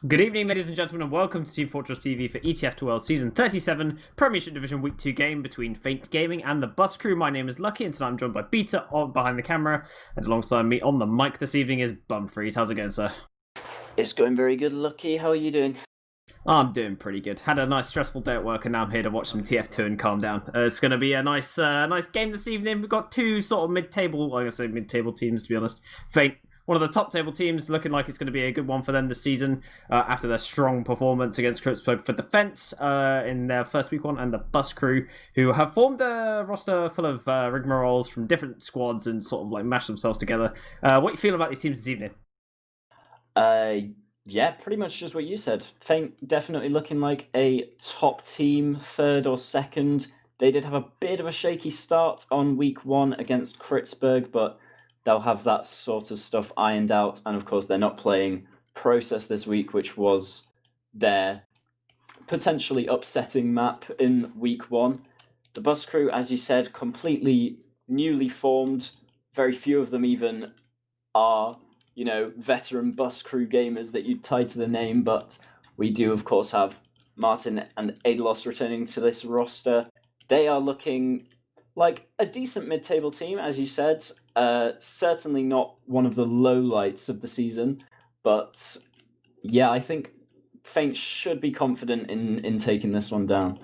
Good evening, ladies and gentlemen, and welcome to Team Fortress TV for ETF2L Season 37, Premiership Division Week 2 game between Feint Gaming and the Bus Crew. My name is Lucky, and tonight I'm joined by Beta behind the camera, and alongside me on the mic this evening is Bumfreeze. How's it going, sir? It's going very good, Lucky. How are you doing? I'm doing pretty good. Had a nice stressful day at work, and now I'm here to watch some TF2 and calm down. It's going to be a nice game this evening. We've got two sort of mid-table teams, to be honest. Feint, one of the top table teams, looking like it's going to be a good one for them this season after their strong performance against Kritzberg for defense in their first week one, and the Bus Crew, who have formed a roster full of rigmaroles from different squads and sort of like mashed themselves together. What you feel about these teams this evening? Yeah, pretty much just what you said. Feint definitely looking like a top team, third or second. They did have a bit of a shaky start on week one against Kritzberg, but they'll have that sort of stuff ironed out. And of course, they're not playing Process this week, which was their potentially upsetting map in week one. The Bus Crew, as you said, completely newly formed. Very few of them even are, veteran Bus Crew gamers that you'd tie to the name, but we do, of course, have Martin and Adelos returning to this roster. They are looking like a decent mid-table team, as you said. Certainly not one of the lowlights of the season, but yeah, I think Feint should be confident in taking this one down.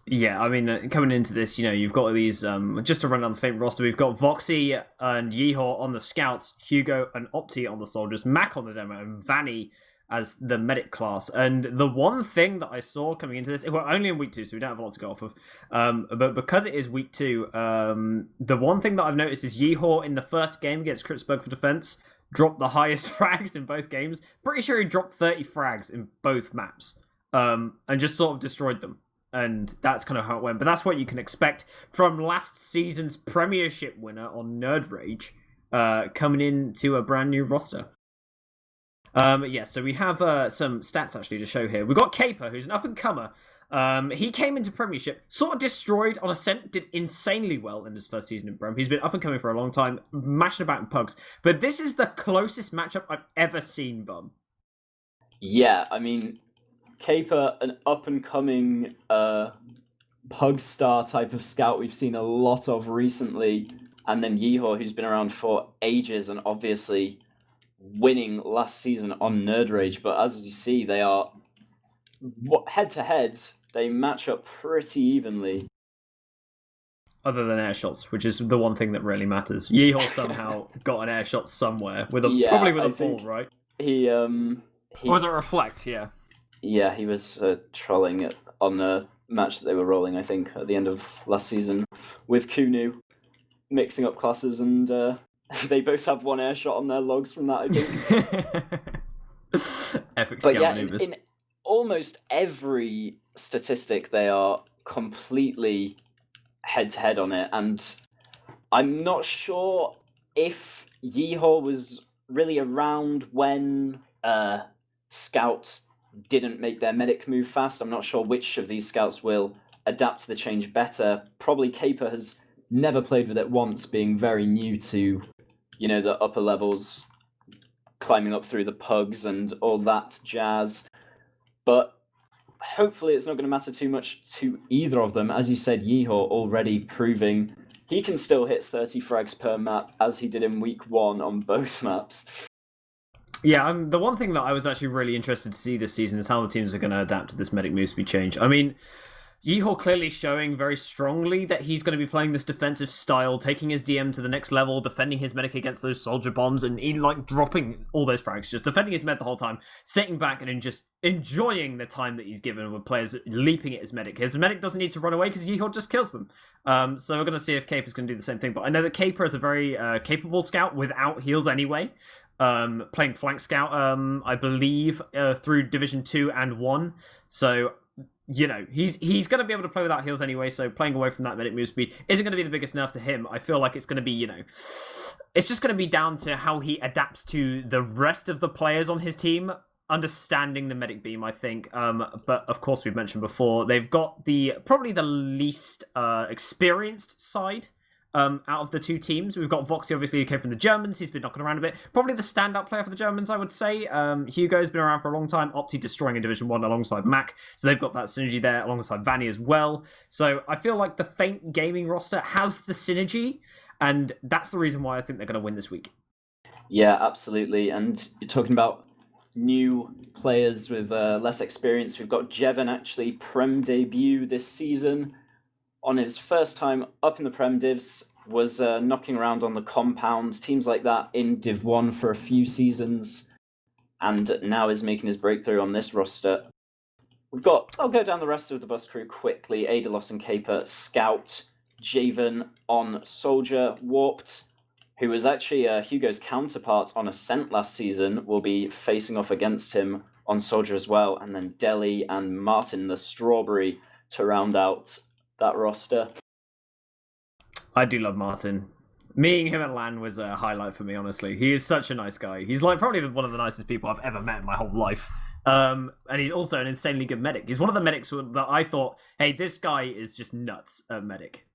Yeah, I mean, coming into this, you've got these, just to run down the Feint roster, we've got Voxy and Yeehaw on the Scouts, Hugo and Opti on the Soldiers, Mac on the Demo, and Vanny as the Medic class. And the one thing that I saw coming into this, we're only in week 2, so we don't have a lot to go off of, but because it is week 2, the one thing that I've noticed is Yeehaw in the first game against Kritzberg for defense dropped the highest frags in both games. Pretty sure he dropped 30 frags in both maps, and just sort of destroyed them. And that's kind of how it went. But that's what you can expect from last season's Premiership winner on Nerd Rage coming into a brand new roster. So we have some stats actually to show here. We've got Caper, who's an up-and-comer. He came into Premiership, sort of destroyed on Ascent, did insanely well in his first season in Prem. He's been up-and-coming for a long time, mashing about in pugs. But this is the closest matchup I've ever seen, Bum. Yeah, I mean, Caper, an up-and-coming pug star type of scout we've seen a lot of recently, and then Yeehaw, who's been around for ages and obviously winning last season on Nerd Rage. But as you see, they are head-to-head, they match up pretty evenly. Other than air shots, which is the one thing that really matters. Yeehaw somehow got an air shot somewhere, probably with a fall, right? He Or was it a reflect, yeah. Yeah, he was trolling it on the match that they were rolling, I think, at the end of last season with Kunu, mixing up classes, and they both have one air shot on their logs from that, I think. Epic scout maneuvers. In almost every statistic, they are completely head-to-head on it, and I'm not sure if Yeehaw was really around when scouts didn't make their medic move fast. I'm not sure which of these scouts will adapt to the change better. Probably Caper has never played with it once, being very new to, the upper levels, climbing up through the pugs and all that jazz. But hopefully it's not going to matter too much to either of them. As you said, Yeehaw already proving he can still hit 30 frags per map, as he did in week 1 on both maps. Yeah, the one thing that I was actually really interested to see this season is how the teams are going to adapt to this medic move speed change. I mean, Yeehaw clearly showing very strongly that he's going to be playing this defensive style, taking his DM to the next level, defending his medic against those soldier bombs, and dropping all those frags, just defending his med the whole time, sitting back and just enjoying the time that he's given with players leaping at his medic. His medic doesn't need to run away because Yeehaw just kills them. So we're going to see if Caper's going to do the same thing. But I know that Caper is a very capable scout without heals anyway. Playing flank scout, I believe, through Division 2 and 1. So, he's going to be able to play without heals anyway, so playing away from that medic move speed isn't going to be the biggest nerf to him. I feel like it's going to be, it's just going to be down to how he adapts to the rest of the players on his team, understanding the medic beam, I think. But, of course, we've mentioned before, they've got probably the least experienced side out of the two teams. We've got Voxy, obviously, who came from the Germans. He's been knocking around a bit. Probably the standout player for the Germans, I would say. Hugo's been around for a long time. Opti destroying in Division 1 alongside Mac. So they've got that synergy there alongside Vanny as well. So I feel like the Feint Gaming roster has the synergy, and that's the reason why I think they're going to win this week. Yeah, absolutely. And you're talking about new players with less experience. We've got Jevon actually Prem debut this season. On his first time up in the Prem Divs, was knocking around on the compound, teams like that in Div 1 for a few seasons, and now is making his breakthrough on this roster. I'll go down the rest of the bus crew quickly. Adalos and Caper, Scout, Javen on Soldier, Warped, who was actually Hugo's counterpart on Ascent last season, will be facing off against him on Soldier as well, and then Deli and Martin the Strawberry to round out that roster. I do love Martin. Meeting him at LAN was a highlight for me, honestly. He is such a nice guy. He's like probably one of the nicest people I've ever met in my whole life. And he's also an insanely good medic. He's one of the medics that I thought, hey, this guy is just nuts at medic.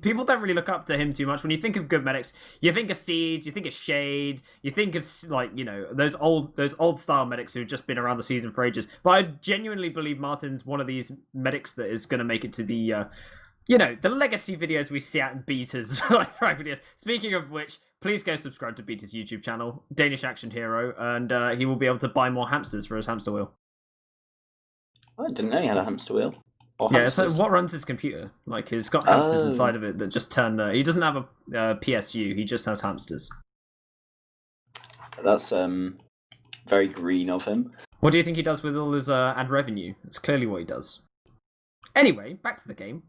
People don't really look up to him too much. When you think of good medics, you think of Seeds, you think of Shade, you think of those old style medics who've just been around the season for ages. But I genuinely believe Martin's one of these medics that is going to make it to the the legacy videos we see out in Beaters, like frag videos. Speaking of which, please go subscribe to Beaters' YouTube channel, Danish Action Hero, and he will be able to buy more hamsters for his hamster wheel. I didn't know he had a hamster wheel. Yeah, so what runs his computer? Like, he's got hamsters inside of it that just turn he doesn't have a PSU, he just has hamsters. That's very green of him. What do you think he does with all his ad revenue? That's clearly what he does. Anyway, back to the game.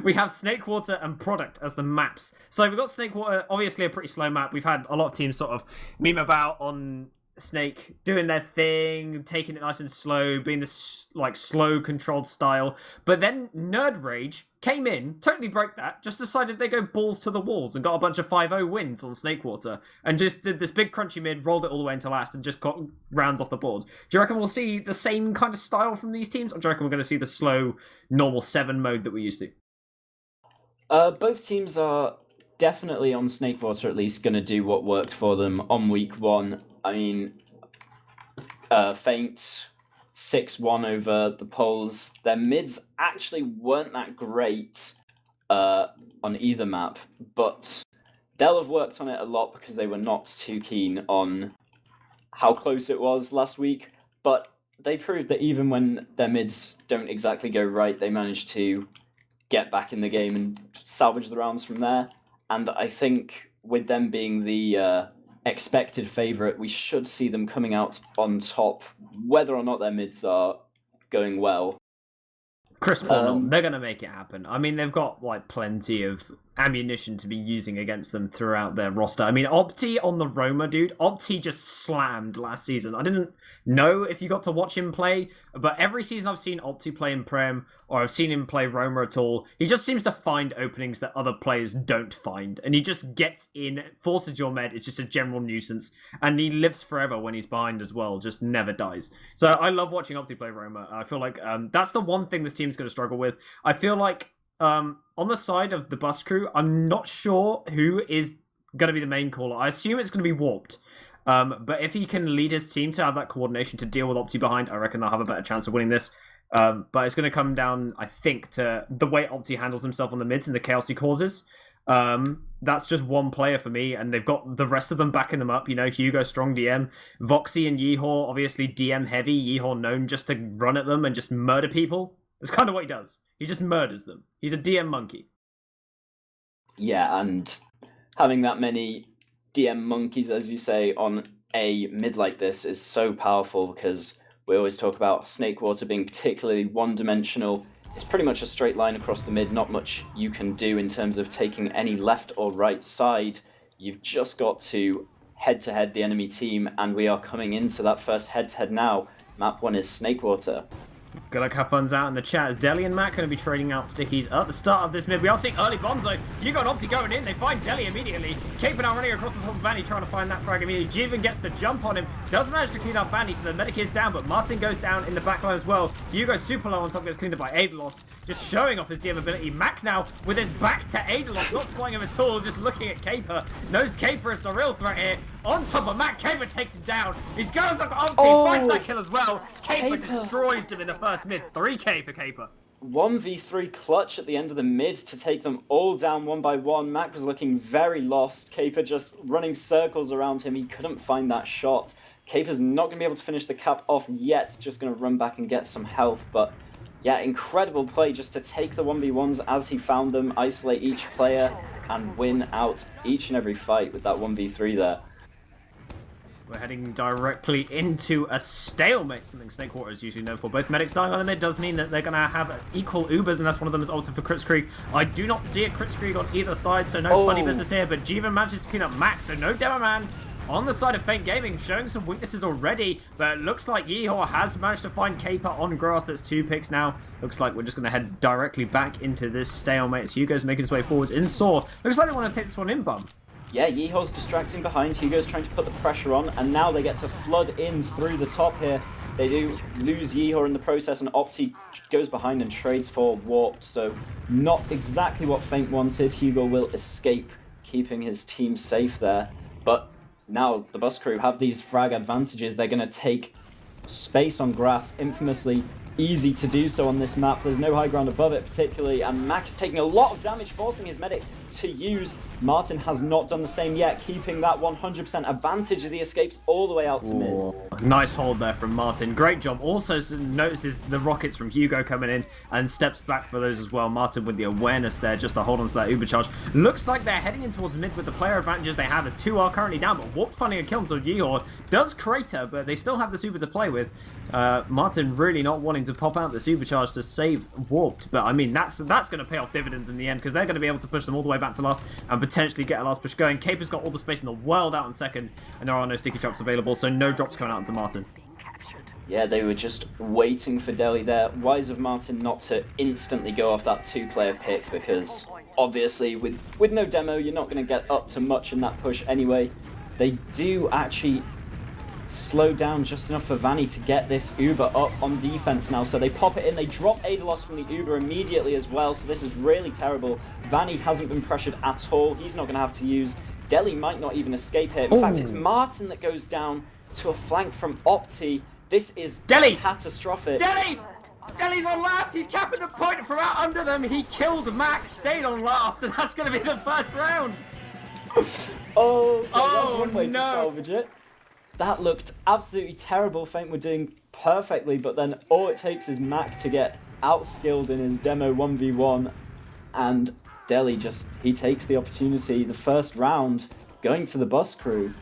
We have Snakewater and Product as the maps. So we've got Snakewater, obviously a pretty slow map. We've had a lot of teams sort of meme about on Snake doing their thing, taking it nice and slow, being this slow controlled style. But then Nerd Rage came in, totally broke that, just decided they go balls to the walls and got a bunch of 5-0 wins on Snakewater and just did this big crunchy mid, rolled it all the way into last and just got rounds off the board. Do you reckon we'll see the same kind of style from these teams, or do you reckon we're going to see the slow, normal 7 mode that we're used to? Both teams are definitely on Snakewater at least going to do what worked for them on week 1. I mean, Feint 6-1 over the Poles. Their mids actually weren't that great on either map, but they'll have worked on it a lot because they were not too keen on how close it was last week. But they proved that even when their mids don't exactly go right, they managed to get back in the game and salvage the rounds from there. And I think with them being the expected favourite, we should see them coming out on top, whether or not their mids are going well. Crisp or not, they're going to make it happen. I mean, they've got plenty of ammunition to be using against them throughout their roster. I mean, Opti on the Roma, dude. Opti just slammed last season. I didn't know if you got to watch him play, but every season I've seen Opti play in Prem, or I've seen him play Roma at all, he just seems to find openings that other players don't find, and he just gets in, forces your med. It's just a general nuisance, and he lives forever when he's behind as well, just never dies. So I love watching Opti play Roma. I feel like that's the one thing this team's going to struggle with. I feel like on the side of the bus crew, I'm not sure who is going to be the main caller. I assume it's going to be Warped. But if he can lead his team to have that coordination to deal with Opti behind, I reckon they'll have a better chance of winning this. But it's going to come down, I think, to the way Opti handles himself on the mids and the chaos he causes. That's just one player for me, and they've got the rest of them backing them up. Hugo, strong DM. Voxy and Yeehor, obviously DM heavy. Yeehor known just to run at them and just murder people. That's kind of what he does. He just murders them. He's a DM monkey. Yeah, and having that many DM monkeys, as you say, on a mid like this is so powerful because we always talk about Snakewater being particularly one-dimensional. It's pretty much a straight line across the mid, not much you can do in terms of taking any left or right side. You've just got to head-to-head the enemy team, and we are coming into that first head-to-head now. Map 1 is Snakewater. Good luck, have fun's out in the chat as Deli and Matt going to be trading out stickies at the start of this mid. We are seeing early bombs though. Hugo and Opti going in. They find Deli immediately. Caper now running across the top of Vanny trying to find that frag immediately. Jivan gets the jump on him. Does manage to clean up Vanny, so the medic is down, but Martin goes down in the backline as well. Hugo super low on top, gets cleaned up by Adelos. Just showing off his DM ability. Mac now with his back to Adelos, not spotting him at all, just looking at Caper. Knows Caper is the real threat here. On top of Mac, Caper takes him down. He's going to Opti, finds that kill as well. Caper destroys him in the first mid. 3k for Caper. 1v3 clutch at the end of the mid to take them all down one by one. Mac was looking very lost. Caper just running circles around him. He couldn't find that shot. Caper's not going to be able to finish the cap off yet. Just going to run back and get some health. But yeah, incredible play just to take the 1v1s as he found them, isolate each player, and win out each and every fight with that 1v3 there. We're heading directly into a stalemate, something Snakewater is usually known for. Both medics dying on the mid does mean that they're going to have equal Ubers, and that's one of them is ulted for Kritzkrieg. I do not see a Kritzkrieg on either side, so no funny business here, but Jivan manages to clean up Max, so no Demo Man on the side of Feint Gaming, showing some weaknesses already, but it looks like Yeehor has managed to find Caper on grass. That's 2 picks now. Looks like we're just going to head directly back into this stalemate. So Hugo's making his way forwards in Saw. Looks like they want to take this one in, Bum. Yeah, Yeehor's distracting behind, Hugo's trying to put the pressure on, and now they get to flood in through the top here. They do lose Yeehor in the process, and Opti goes behind and trades for Warped, so not exactly what Feint wanted. Hugo will escape, keeping his team safe there, but now the bus crew have these frag advantages. They're going to take space on grass, infamously easy to do so on this map. There's no high ground above it particularly, and Mac is taking a lot of damage, forcing his medic to use. Martin has not done the same yet, keeping that 100% advantage as he escapes all the way out to mid. Nice hold there from Martin. Great job. Also notices the rockets from Hugo coming in and steps back for those as well. Martin with the awareness there just to hold on to that Uber charge. Looks like they're heading in towards mid with the player advantages they have, as 2 are currently down, but Warp finding a kill until Yeehor does crater, but they still have the Uber to play with. Martin really not wanting to pop out the supercharge to save Warped, but I mean that's going to pay off dividends in the end, because they're going to be able to push them all the way back to last and potentially get a last push going. Caper's got all the space in the world out in second, and there are no sticky drops available, so no drops coming out into Martin. Yeah, they were just waiting for Deli there. Wise of Martin not to instantly go off that 2-player pick, because obviously with no demo you're not going to get up to much in that push anyway. They do actually slow down just enough for Vanny to get this Uber up on defense now, so they pop it in. They drop Adelos from the Uber immediately as well, so this is really terrible. Vanny hasn't been pressured at all. He's not going to have to use. Deli might not even escape here. In fact, it's Martin that goes down to a flank from Opti. This is Deli! Catastrophic. Deli! Deli's on last. He's capping the point from out under them. He killed Max, stayed on last, and that's going to be the first round. That's one way to salvage it. That looked absolutely terrible. Feint were doing perfectly, but then all it takes is Mac to get outskilled in his demo 1v1, and Deli he takes the opportunity. The first round going to the bus crew.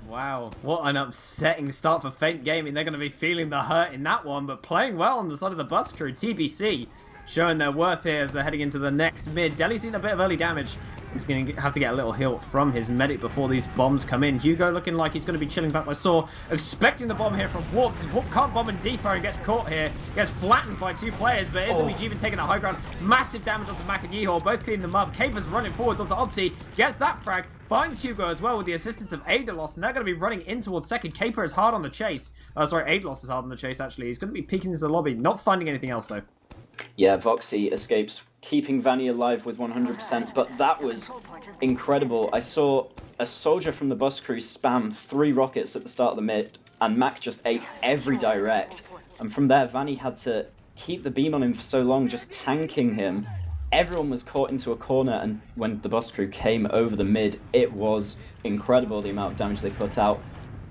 Wow, what an upsetting start for Feint Gaming. They're going to be feeling the hurt in that one, but playing well on the side of the bus crew. TBC showing their worth here as they're heading into the next mid. Deli's seen a bit of early damage. He's going to have to get a little heal from his medic before these bombs come in. Hugo looking like he's going to be chilling back by Saw, expecting the bomb here from Warp. Warp can't bomb in deeper and gets caught here. Gets flattened by 2 players, but isn't even taking a high ground. Massive damage onto Mac and Yeehor, both cleaning them up. Caper's running forwards onto Opti, gets that frag, finds Hugo as well with the assistance of Adelos, and they're going to be running in towards second. Caper is hard on the chase. Adelos is hard on the chase, actually. He's going to be peeking into the lobby, not finding anything else, though. Yeah, Voxy escapes, keeping Vanny alive with 100%, but that was incredible. I saw a soldier from the bus crew spam 3 rockets at the start of the mid, and Mac just ate every direct. And from there, Vanny had to keep the beam on him for so long, just tanking him. Everyone was caught into a corner, and when the bus crew came over the mid, it was incredible the amount of damage they put out.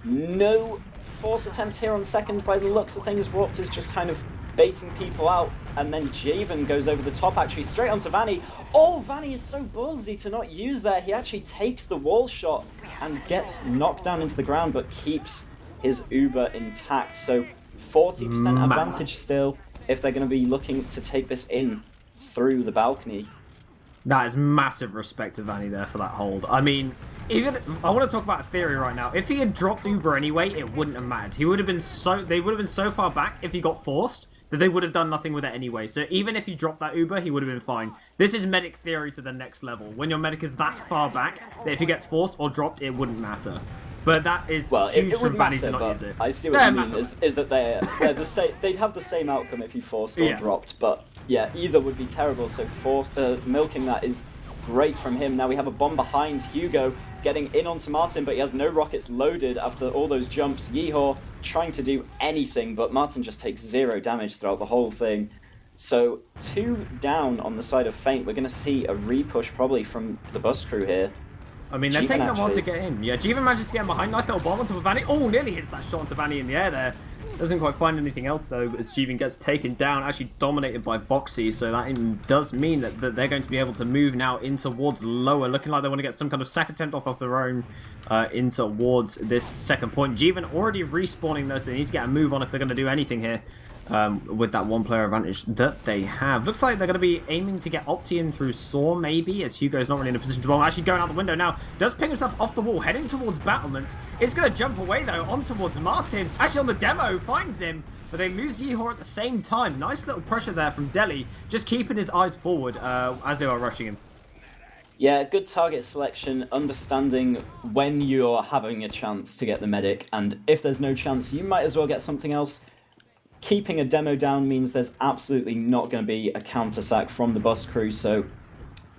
No force attempt here on second by the looks of things. Warped is just kind of baiting people out, and then Javen goes over the top, actually straight onto Vanny. Oh, Vanny is so ballsy to not use there. He actually takes the wall shot and gets knocked down into the ground, but keeps his Uber intact. So 40% advantage still if they're going to be looking to take this in through the balcony. That is massive respect to Vanny there for that hold. I mean, I want to talk about a theory right now. If he had dropped Uber anyway, it wouldn't have mattered. They would have been so far back if he got forced that they would have done nothing with it anyway. So even if he dropped that Uber, he would have been fine. This is medic theory to the next level. When your medic is that far back, that if he gets forced or dropped, it wouldn't matter. But that is huge from Vanny to not use it. I see what you mean, is that they're the same, they'd have the same outcome if he forced or dropped, but yeah, either would be terrible, so milking that is great from him. Now we have a bomb behind Hugo, getting in onto Martin, but he has no rockets loaded after all those jumps. Yeehaw trying to do anything, but Martin just takes 0 damage throughout the whole thing. So 2 down on the side of Feint. We're going to see a repush probably from the bus crew here. I mean, they're taking a while to get in. Yeah, Jeevan manages to get behind. Nice little bomb onto Vanny. Oh, nearly hits that shot onto Vanny in the air there. Doesn't quite find anything else, though, as Jeevan gets taken down, actually dominated by Voxy, so that does mean that they're going to be able to move now in towards lower, looking like they want to get some kind of sack attempt off of their own in towards this second point. Jeevan already respawning those, they need to get a move on if they're going to do anything here. With that one-player advantage that they have. Looks like they're going to be aiming to get Opti in through Saw, maybe, as Hugo's not really in a position to bomb. Actually going out the window now. Does ping himself off the wall, heading towards battlements. It's going to jump away, though, on towards Martin. Actually, on the demo, finds him. But they lose Yeehor at the same time. Nice little pressure there from Deli, just keeping his eyes forward as they are rushing him. Yeah, good target selection, understanding when you're having a chance to get the medic, and if there's no chance, you might as well get something else. Keeping a demo down means there's absolutely not going to be a counter-sack from the bus crew, so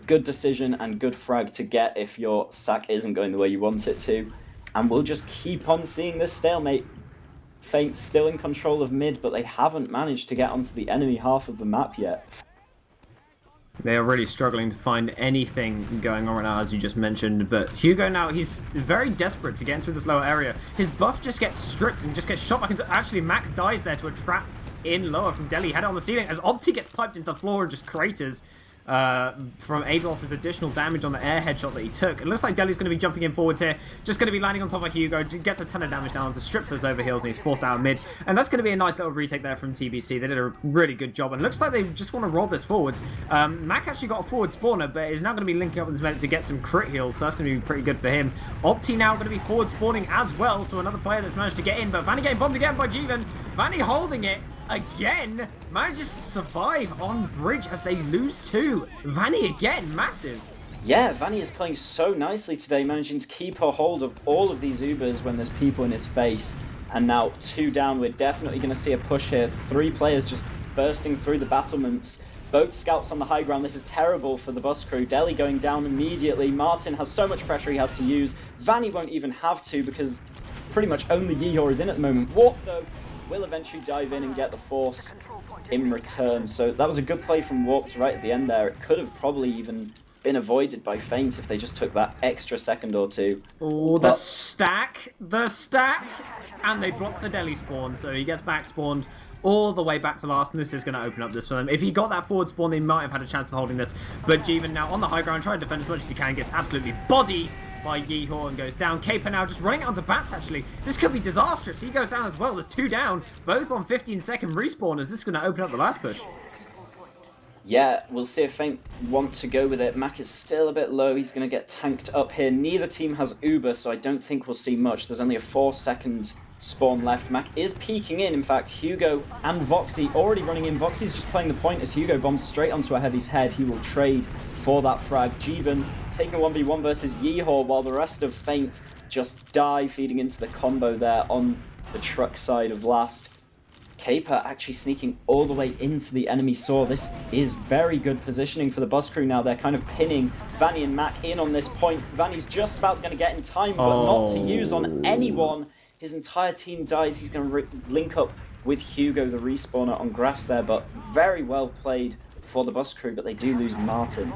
good decision and good frag to get if your sack isn't going the way you want it to. And we'll just keep on seeing this stalemate. Feint still in control of mid, but they haven't managed to get onto the enemy half of the map yet. They are really struggling to find anything going on right now, as you just mentioned. But Hugo now, he's very desperate to get through this lower area. His buff just gets stripped and just gets shot back into... Actually, Mac dies there to a trap in lower from Deli. Head on the ceiling as Opti gets piped into the floor and just craters from Adolf's additional damage on the air headshot that he took. It looks like Deli's going to be jumping in forwards here. Just going to be landing on top of Hugo. Gets a ton of damage down to strips those overheals and he's forced out of mid. And that's going to be a nice little retake there from TBC. They did a really good job. And it looks like they just want to roll this forwards. Mac actually got a forward spawner, but is now going to be linking up with his medic to get some crit heals. So that's going to be pretty good for him. Opti now going to be forward spawning as well. So another player that's managed to get in. But Vanny getting bombed again by Jeevan. Vanny holding it. Again, manages to survive on bridge as they lose 2. Vanny again, massive. Yeah, Vanny is playing so nicely today, managing to keep a hold of all of these Ubers when there's people in his face. And now 2 down, we're definitely going to see a push here. 3 players just bursting through the battlements. Both scouts on the high ground. This is terrible for the bus crew. Deli going down immediately. Martin has so much pressure he has to use. Vanny won't even have to because pretty much only Yeehor is in at the moment. Warp, though, will eventually dive in and get the force in return. So that was a good play from Warped right at the end there. It could have probably even been avoided by Feint if they just took that extra second or 2. Oh, the stack! And they block the Deli spawn, so he gets back spawned all the way back to last, and this is going to open up this for them. If he got that forward spawn, they might have had a chance of holding this, but Jeevan now on the high ground, trying to defend as much as he can, gets absolutely bodied by Yeehor and goes down. Caper now just running onto Bats, actually. This could be disastrous. He goes down as well. There's 2 down, both on 15-second respawners. This is going to open up the last push. Yeah, we'll see if Feint want to go with it. Mac is still a bit low. He's going to get tanked up here. Neither team has Uber, so I don't think we'll see much. There's only a 4-second spawn left. Mac is peeking in fact. Hugo and Voxy already running in. Voxy's just playing the point as Hugo bombs straight onto a Heavy's head. He will trade for that frag. Jeevan taking a 1v1 versus Yeehor while the rest of Feint just die, feeding into the combo there on the truck side of last. Caper actually sneaking all the way into the enemy saw. This is very good positioning for the bus crew now. They're kind of pinning Vanny and Mac in on this point. Vanny's just about going to get in time, but not to use on anyone. His entire team dies. He's going to link up with Hugo, the respawner, on grass there, but very well played for the bus crew, but they do lose Martin.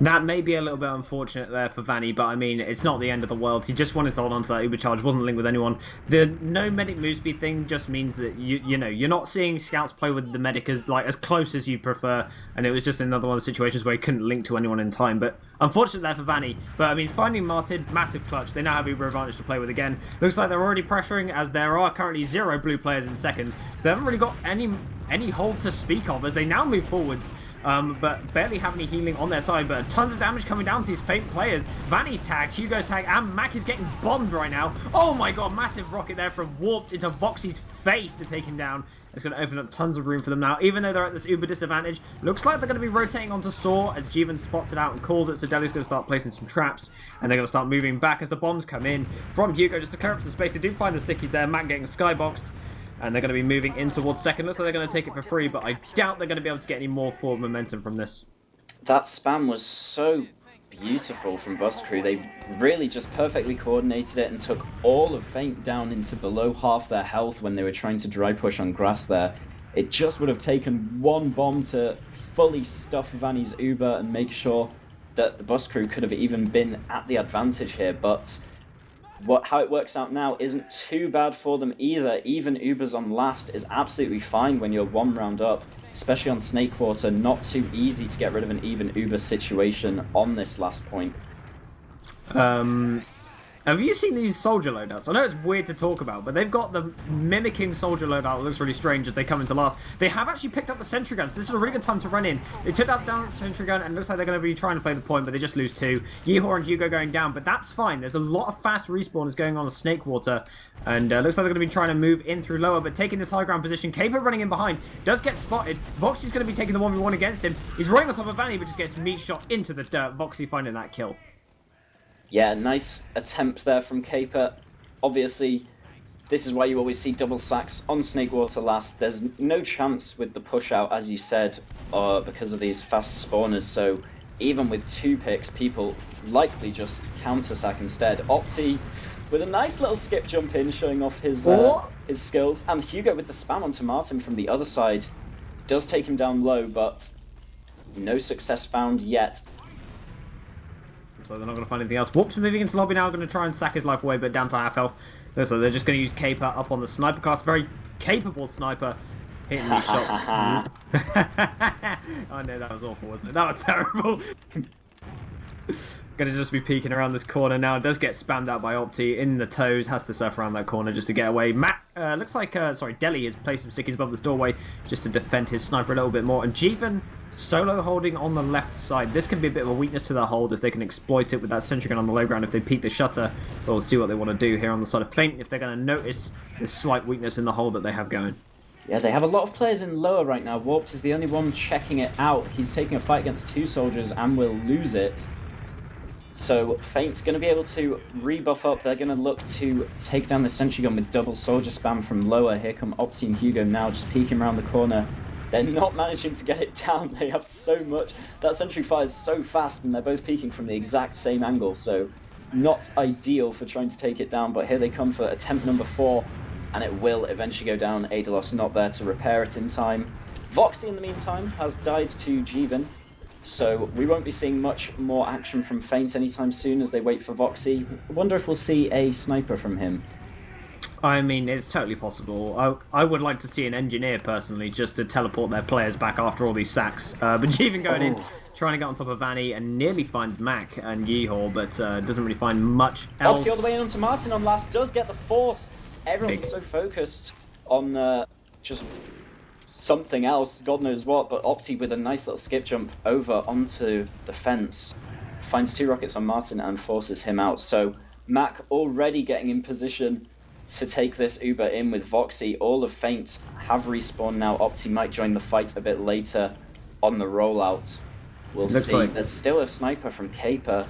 That may be a little bit unfortunate there for Vanny, but I mean, it's not the end of the world. He just wanted to hold on to that Uber charge, wasn't linked with anyone. The no medic move speed thing just means that you know, you're not seeing scouts play with the medic as close as you prefer, and it was just another one of the situations where he couldn't link to anyone in time. But unfortunate there for Vanny. But I mean, finding Martin, massive clutch. They now have Uber advantage to play with again. Looks like they're already pressuring, as there are currently 0 blue players in second, so they haven't really got any hold to speak of as they now move forwards. but barely have any healing on their side. But tons of damage coming down to these Fate players. Vanny's tagged, Hugo's tagged, and Mac is getting bombed right now. Oh my god, massive rocket there from Warped into Voxy's face to take him down. It's going to open up tons of room for them now, even though they're at this uber disadvantage. Looks like they're going to be rotating onto Saw as Jeevan spots it out and calls it, so Deli's going to start placing some traps, and they're going to start moving back as the bombs come in from Hugo just to clear up some space. They do find the stickies there, Mac getting skyboxed, and they're going to be moving in towards second. Looks like they're going to take it for free, but I doubt they're going to be able to get any more forward momentum from this. That spam was so beautiful from Bus Crew. They really just perfectly coordinated it and took all of Feint down into below half their health when they were trying to dry push on grass there. It just would have taken one bomb to fully stuff Vanny's Uber and make sure that the Bus Crew could have even been at the advantage here, but how it works out now isn't too bad for them either. Even Ubers on last is absolutely fine when you're one round up, especially on Snakewater. Not too easy to get rid of an even Uber situation on this last point. Have you seen these soldier loadouts? I know it's weird to talk about, but they've got the mimicking soldier loadout that looks really strange as they come into last. They have actually picked up the sentry gun, so this is a really good time to run in. They took that down the sentry gun, and it looks like they're going to be trying to play the point, but they just lose two. Yeehor and Hugo going down, but that's fine. There's a lot of fast respawners going on Snakewater, and looks like they're going to be trying to move in through lower, but taking this high ground position. Caper running in behind, does get spotted. Voxy's going to be taking the 1v1 against him. He's running on top of Vanny, but just gets meat shot into the dirt. Voxy finding that kill. Yeah, nice attempt there from Caper. Obviously, this is why you always see double sacks on Snakewater last. There's no chance with the push out, as you said, because of these fast spawners. So even with 2 picks, people likely just counter sack instead. Opti with a nice little skip jump in, showing off his skills. And Hugo with the spam onto Martin from the other side does take him down low, but no success found yet. So they're not going to find anything else. Warp's moving into lobby now, going to try and sack his life away, but down to half health. So they're just going to use Caper up on the sniper cast. Very capable sniper, hitting these shots. I know, that was awful, wasn't it? That was terrible. Going to just be peeking around this corner now. Does get spammed out by Opti in the toes. Has to surf around that corner just to get away. Matt, looks like, Deli has placed some stickies above this doorway just to defend his sniper a little bit more. And Jeevan solo holding on the left side. This can be a bit of a weakness to their hold if they can exploit it with that sentry gun on the low ground if they peek the shutter. But we'll see what they want to do here on the side of Feint if they're going to notice this slight weakness in the hold that they have going. Yeah, they have a lot of players in lower right now. Warped is the only one checking it out. He's taking a fight against 2 soldiers and will lose it. So Feint's going to be able to rebuff up. They're going to look to take down the sentry gun with double soldier spam from lower. Here come Opti and Hugo now just peeking around the corner. They're not managing to get it down. They have so much. That sentry fires so fast, and they're both peeking from the exact same angle. So not ideal for trying to take it down. But here they come for attempt number 4, and it will eventually go down. Adelos not there to repair it in time. Voxy, in the meantime, has died to Jeevan. So we won't be seeing much more action from Feint anytime soon as they wait for Voxy. I wonder if we'll see a sniper from him. I mean, it's totally possible. I would like to see an engineer, personally, just to teleport their players back after all these sacks. But Jeevan going in, trying to get on top of Vanny, and nearly finds Mac and Yeehor, but doesn't really find much else. Opti all the way onto Martin on last, does get the force. Everyone's so focused on just something else, God knows what, but Opti with a nice little skip jump over onto the fence. Finds 2 rockets on Martin and forces him out. So Mac already getting in position to take this Uber in with Voxy. All of Feint have respawned now. Opti might join the fight a bit later on the rollout. We'll see. Like there's still a sniper from Caper.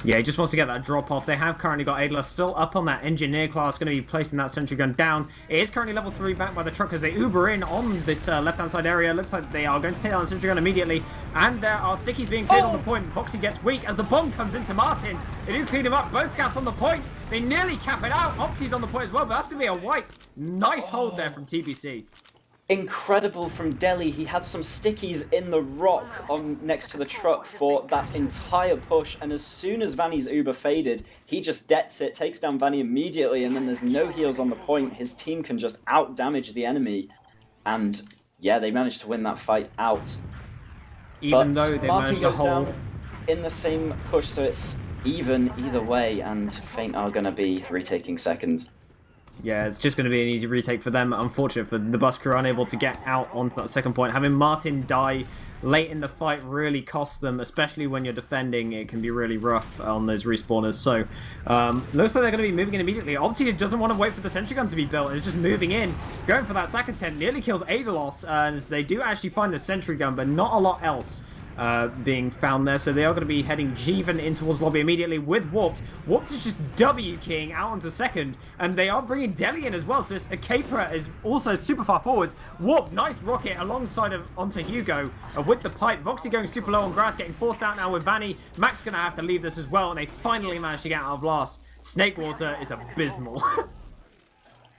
Yeah, he just wants to get that drop off. They have currently got Adler still up on that engineer class, going to be placing that sentry gun down. It is currently level 3 back by the truck as they Uber in on this left-hand side area. Looks like they are going to take down the sentry gun immediately. And there are stickies being cleared on the point. Voxy gets weak as the bomb comes into Martin. They do clean him up. Both scouts on the point. They nearly cap it out. Opti's on the point as well, but that's going to be a wipe. Nice hold there from TBC. Incredible from Deli. He had some stickies in the rock on next to the truck for that entire push, and as soon as Vanny's Uber faded, he just dets it, takes down Vanny immediately, and then there's no heals on the point. His team can just out-damage the enemy, and yeah, they managed to win that fight out. Even though they Martin managed to goes hold down in the same push, so it's even either way, and Feint are going to be retaking second. Yeah, it's just going to be an easy retake for them. Unfortunate for the bus crew, unable to get out onto that second point. Having Martin die late in the fight really costs them, especially when you're defending. It can be really rough on those respawners. So, looks like they're going to be moving in immediately. Opti doesn't want to wait for the sentry gun to be built. It's just moving in, going for that second tent. Nearly kills Adelos, as they do actually find the sentry gun, but not a lot else being found there. So they are going to be heading Jeevan in towards lobby immediately with Warped. Warped is just W-keying out onto second, and they are bringing Deli in as well. So this Capra is also super far forwards. Warped, nice rocket alongside of onto Hugo with the pipe. Voxy going super low on grass, getting forced out now with Vanny. Max going to have to leave this as well, and they finally managed to get out of last. Snakewater is abysmal.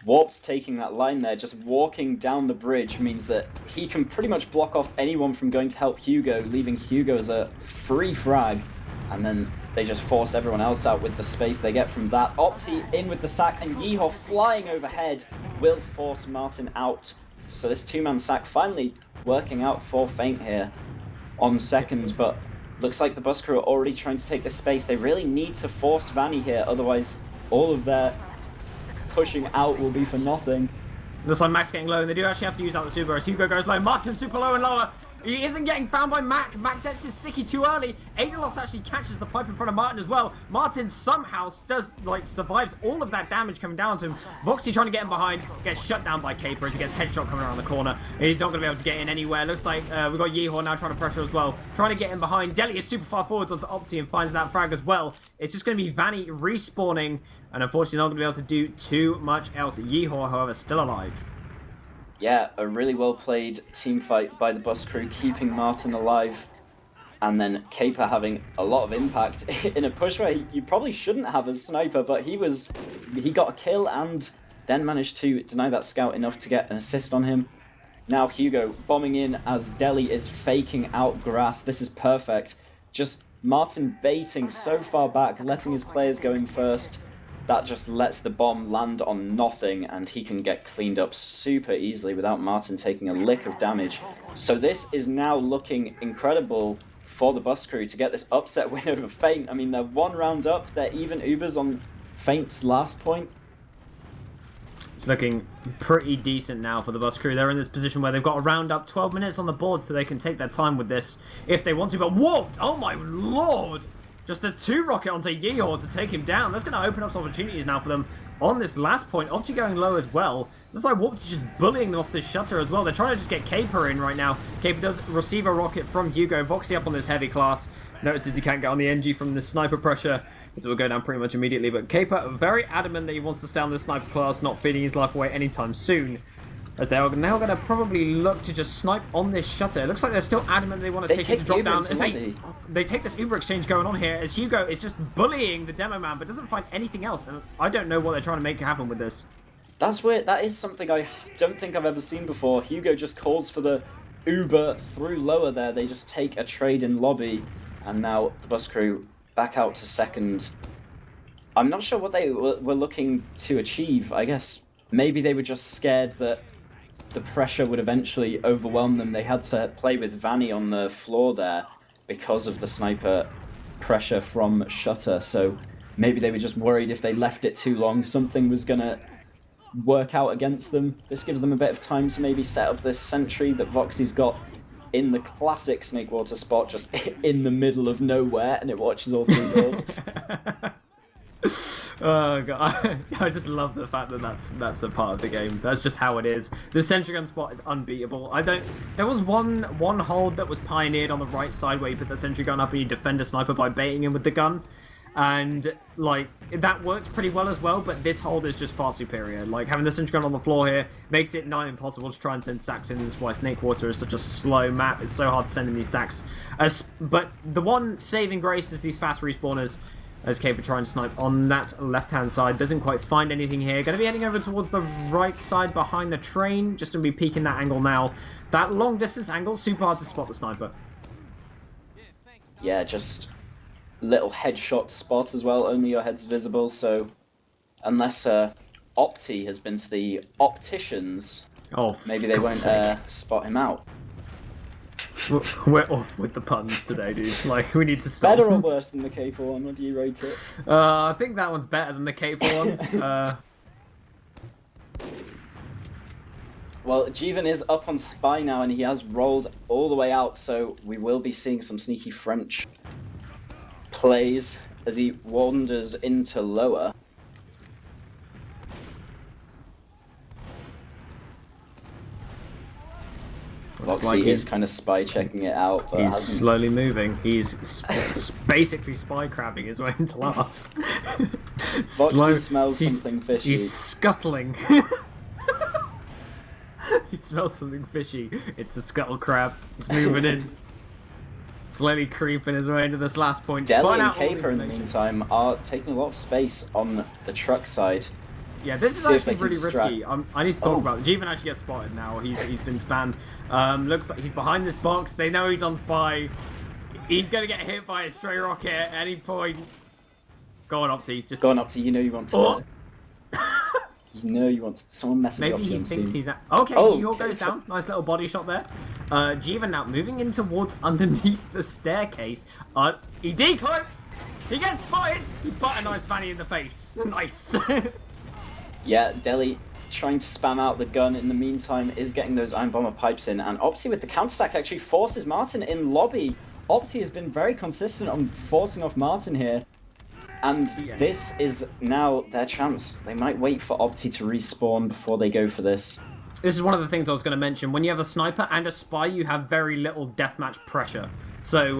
Warp's taking that line there, just walking down the bridge means that he can pretty much block off anyone from going to help Hugo, leaving Hugo as a free frag, and then they just force everyone else out with the space they get from that. Opti in with the sack, and Yeehaw flying overhead will force Martin out. So this two-man sack finally working out for Feint here on second, but looks like the bus crew are already trying to take the space. They really need to force Vanny here, otherwise all of their pushing out will be for nothing. Looks like Max getting low, and they do actually have to use out the super as Hugo goes low. Martin super low and lower. He isn't getting found by Mac. Mac gets his sticky too early. Adelos actually catches the pipe in front of Martin as well. Martin somehow survives all of that damage coming down to him. Voxy trying to get him behind, gets shut down by Caper as he gets headshot coming around the corner. He's not going to be able to get in anywhere. Looks like we've got Yeehaw now trying to pressure as well. Trying to get him behind. Deli is super far forwards onto Opti and finds that frag as well. It's just going to be Vanny respawning, and unfortunately not going to be able to do too much else. Yeehaw, however, still alive. Yeah, a really well played team fight by the bus crew, keeping Martin alive, and then Caper having a lot of impact in a push where you probably shouldn't have as sniper, but he got a kill and then managed to deny that scout enough to get an assist on him. Now Hugo bombing in as Deli is faking out grass. This is perfect. Just Martin baiting so far back, letting his players go in first. That just lets the bomb land on nothing, and he can get cleaned up super easily without Martin taking a lick of damage. So this is now looking incredible for the bus crew to get this upset win over Feint. I mean, they're one round up. They're even Ubers on Feint's last point. It's looking pretty decent now for the bus crew. They're in this position where they've got a round up, 12 minutes on the board, so they can take their time with this if they want to. But Warped! Oh my lord! Just a 2-rocket onto Yeehaw to take him down. That's going to open up some opportunities now for them on this last point. Opti going low as well. Looks like Warped is just bullying them off this shutter as well. They're trying to just get Caper in right now. Caper does receive a rocket from Hugo. Voxy up on this heavy class. Notices he can't get on the NG from the sniper pressure. It will go down pretty much immediately. But Caper very adamant that he wants to stay on the sniper class, not feeding his life away anytime soon. As they are now going to probably look to just snipe on this shutter. It looks like they're still adamant they want to take it to drop down. As they take this Uber exchange going on here, as Hugo is just bullying the demo man, but doesn't find anything else. And I don't know what they're trying to make happen with this. That's weird. That is something I don't think I've ever seen before. Hugo just calls for the Uber through lower there. They just take a trade in lobby, and now the bus crew back out to second. I'm not sure what they were looking to achieve. I guess maybe they were just scared that the pressure would eventually overwhelm them. They had to play with Vanny on the floor there because of the sniper pressure from Shutter. So maybe they were just worried if they left it too long, something was going to work out against them. This gives them a bit of time to maybe set up this sentry that Voxy's got in the classic Snakewater spot, just in the middle of nowhere, and it watches all three doors. Oh god, I just love the fact that that's a part of the game. That's just how it is. The sentry gun spot is unbeatable. There was one hold that was pioneered on the right side where you put the sentry gun up and you defend a sniper by baiting him with the gun, and like that works pretty well as well. But this hold is just far superior. Like having the sentry gun on the floor here makes it nigh impossible to try and send sacks in. That's why Snakewater is such a slow map. It's so hard to send in these sacks. But the one saving grace is these fast respawners. As Caper trying to snipe on that left-hand side. Doesn't quite find anything here. Going to be heading over towards the right side behind the train. Just going to be peeking that angle now. That long-distance angle, super hard to spot the sniper. Yeah, just little headshot spot as well. Only your head's visible, so unless Opti has been to the opticians, maybe they won't spot him out. We're off with the puns today, dude. Like, we need to stop. Better or worse than the Caper one? What do you rate it? I think that one's better than the Caper one. Well, Jeevan is up on Spy now, and he has rolled all the way out, so we will be seeing some sneaky French plays as he wanders into lower. Voxy is kind of spy checking it out. But he's slowly moving. He's basically spy crabbing his way into last. Voxy smells something fishy. He's scuttling. He smells something fishy. It's a scuttle crab. It's moving in. Slowly creeping his way into this last point. Deli and Caper, in the meantime, are taking a lot of space on the truck side. Yeah, this is actually really risky. I need to talk about it. Jeevan actually gets spotted now. He's been spammed. Looks like he's behind this box. They know he's on spy. He's going to get hit by a stray rocket at any point. Go on, Opti. Just go on, Opti. You know you want to. You know you want someone messing up. Maybe he thinks he's at... Okay, York goes down. Nice little body shot there. Jeevan now moving in towards underneath the staircase. He decloaks. He gets spotted. He butter-knives Vanny in the face. Nice. Yeah, Deli trying to spam out the gun in the meantime is getting those Iron Bomber pipes in. And Opti with the counter-stack actually forces Martin in lobby. Opti has been very consistent on forcing off Martin here. And this is now their chance. They might wait for Opti to respawn before they go for this. This is one of the things I was going to mention. When you have a sniper and a spy, you have very little deathmatch pressure. So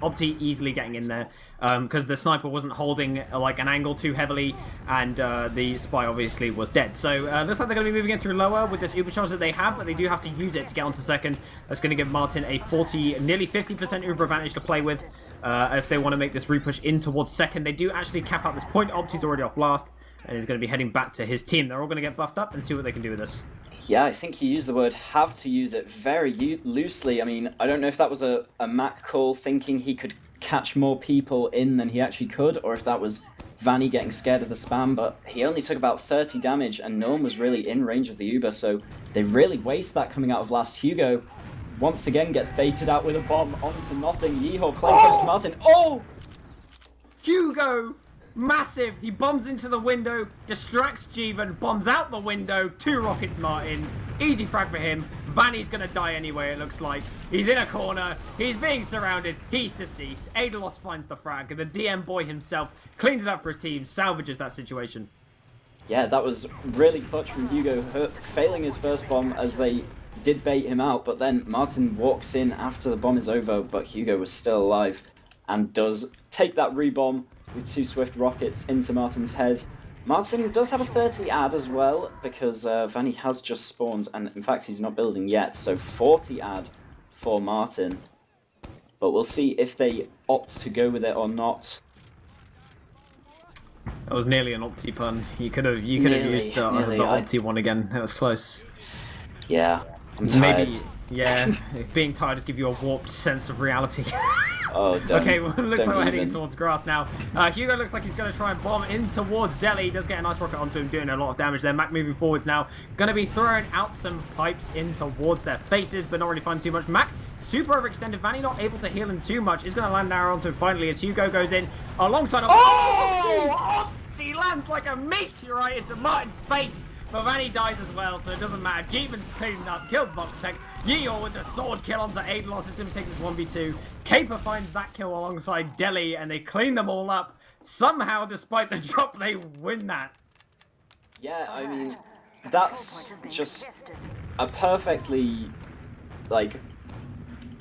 Opti easily getting in there because the sniper wasn't holding like an angle too heavily, and the spy obviously was dead. So looks like they're going to be moving in through lower with this uber charge that they have, but they do have to use it to get onto second. That's going to give Martin a 40, nearly 50% uber advantage to play with if they want to make this repush in towards second. They do actually cap out this point. Opti's already off last, and he's going to be heading back to his team. They're all going to get buffed up and see what they can do with this. Yeah, I think you used the word have to use it very loosely. I mean, I don't know if that was a Mac call thinking he could catch more people in than he actually could, or if that was Vanny getting scared of the spam, but he only took about 30 damage and no one was really in range of the Uber, so they really waste that coming out of last. Hugo once again gets baited out with a bomb onto nothing. Yeehaw playing close to Martin. Oh! Hugo! Massive! He bombs into the window, distracts Jeevan, bombs out the window, 2 rockets Martin. Easy frag for him. Vanny's gonna die anyway, it looks like. He's in a corner, he's being surrounded, he's deceased. Adelos finds the frag, and the DM boy himself cleans it up for his team, salvages that situation. Yeah, that was really clutch from Hugo, failing his first bomb as they did bait him out, but then Martin walks in after the bomb is over, but Hugo was still alive and does take that rebomb with 2 swift rockets into Martin's head. Martin does have a 30 add as well, because Vanny has just spawned, and in fact he's not building yet, so 40 add for Martin. But we'll see if they opt to go with it or not. That was nearly an Opti pun. You could have used the Opti one again. That was close. Yeah, I'm tired. Maybe, yeah, being tired just gives you a warped sense of reality. Oh, okay, well, it looks like we're heading in towards grass now. Hugo looks like he's going to try and bomb in towards Deli. He does get a nice rocket onto him, doing a lot of damage there. Mac moving forwards now. Going to be throwing out some pipes in towards their faces, but not really finding too much. Mac, super overextended. Vanny not able to heal him too much. Is going to land an arrow onto him finally as Hugo goes in alongside... Oh! He lands like a meteorite into Martin's face. But Vanny dies as well, so it doesn't matter. Jeevan's cleaned up, kills Voxtech. Yeehaw with the sword kill onto Adelos is going to take this 1v2. Caper finds that kill alongside Deli, and they clean them all up. Somehow, despite the drop, they win that. Yeah, I mean, that's just a perfectly,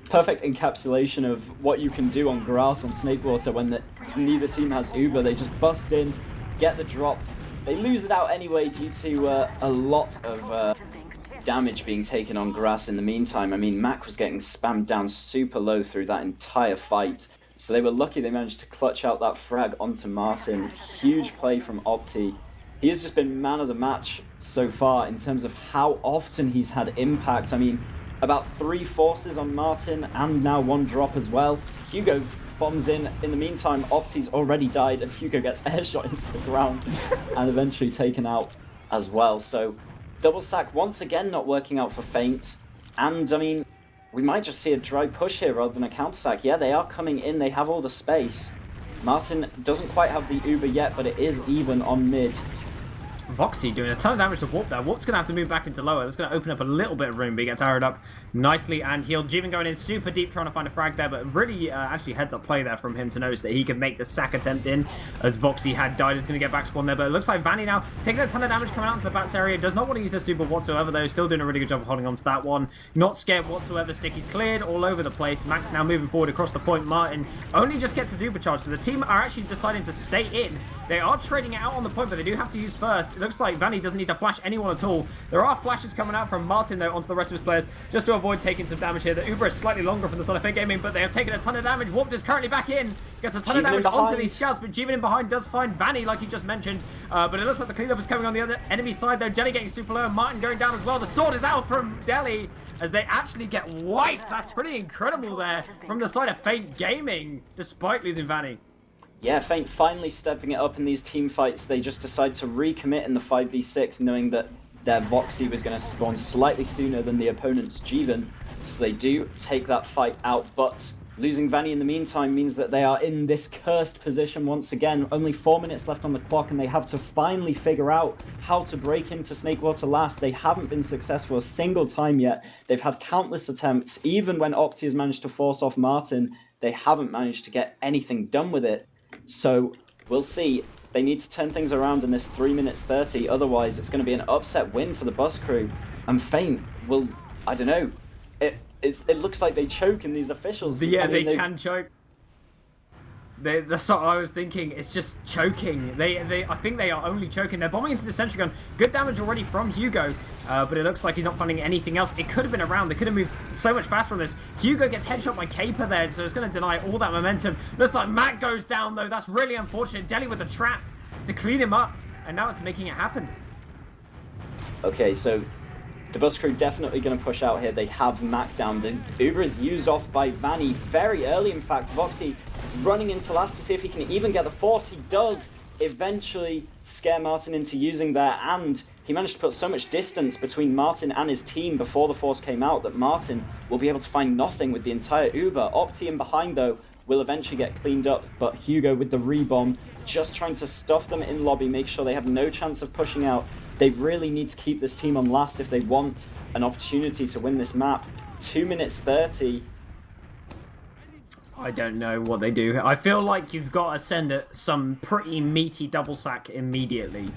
perfect encapsulation of what you can do on grass on Snakewater when neither team has Uber. They just bust in, get the drop. They lose it out anyway due to a lot of damage being taken on grass in the meantime. I mean, Mac was getting spammed down super low through that entire fight. So they were lucky they managed to clutch out that frag onto Martin. Huge play from Opti. He has just been man of the match so far in terms of how often he's had impact. I mean, about 3 forces on Martin and now 1 drop as well. Hugo bombs in the meantime, Opti's already died and Hugo gets airshot into the ground and eventually taken out as well. So double sack once again not working out for Feint, and I mean, we might just see a dry push here rather than a counter sack. Yeah, they are coming in, they have all the space. Martin doesn't quite have the Uber yet, but it is even on mid. Voxy doing a ton of damage to Warp there. Warp's going to have to move back into lower. That's going to open up a little bit of room, but he gets arrowed up nicely and healed. Jeevan going in super deep trying to find a frag there, but really actually heads up play there from him to notice that he could make the sack attempt in, as Voxy had died. Is going to get back spawn there, but it looks like Vanny now taking a ton of damage coming out into the bats area. Does not want to use the super whatsoever though. Still doing a really good job of holding on to that one. Not scared whatsoever. Sticky's cleared all over the place. Max now moving forward across the point. Martin only just gets a duper charge, so the team are actually deciding to stay in. They are trading it out on the point, but they do have to use first. It looks like Vanny doesn't need to flash anyone at all. There are flashes coming out from Martin, though, onto the rest of his players, just to avoid taking some damage here. The Uber is slightly longer from the side of Fake Gaming, but they have taken a ton of damage. Warped is currently back in. Gets a ton of damage onto these scouts, but Jeevan in behind does find Vanny, like you just mentioned. But it looks like the cleanup is coming on the other enemy side, though. Deli getting super low. Martin going down as well. The sword is out from Deli, as they actually get wiped. That's pretty incredible there from the side of Fake Gaming, despite losing Vanny. Yeah, Feint finally stepping it up in these team fights. They just decide to recommit in the 5v6, knowing that their Voxy was going to spawn slightly sooner than the opponent's Jeevan. So they do take that fight out, but losing Vanny in the meantime means that they are in this cursed position once again. Only 4 minutes left on the clock, and they have to finally figure out how to break into Snakewater last. They haven't been successful a single time yet. They've had countless attempts. Even when Opti has managed to force off Martin, they haven't managed to get anything done with it. So we'll see. They need to turn things around in this 3 minutes 30. Otherwise, it's going to be an upset win for the bus crew. And Feint will, I don't know. It looks like they choke in these officials. Yeah, I mean, they can choke. That's what I was thinking. It's just choking. I think they are only choking. They're bombing into the sentry gun. Good damage already from Hugo, but it looks like he's not finding anything else. It could have been around. They could have moved so much faster on this. Hugo gets headshot by Caper there, so it's going to deny all that momentum. Looks like Matt goes down, though. That's really unfortunate. Deli with the trap to clean him up, and now it's making it happen. Okay, so the bus crew definitely going to push out here. They have Mac down. The Uber is used off by Vanny very early, in fact. Voxy running into last to see if he can even get the force. He does eventually scare Martin into using there, and he managed to put so much distance between Martin and his team before the force came out that Martin will be able to find nothing with the entire Uber. Opti in behind, though, will eventually get cleaned up, but Hugo with the rebomb, just trying to stuff them in lobby, make sure they have no chance of pushing out. They really need to keep this team on last if they want an opportunity to win this map. 2 minutes 30. I don't know what they do. I feel like you've got to send some pretty meaty double sack immediately.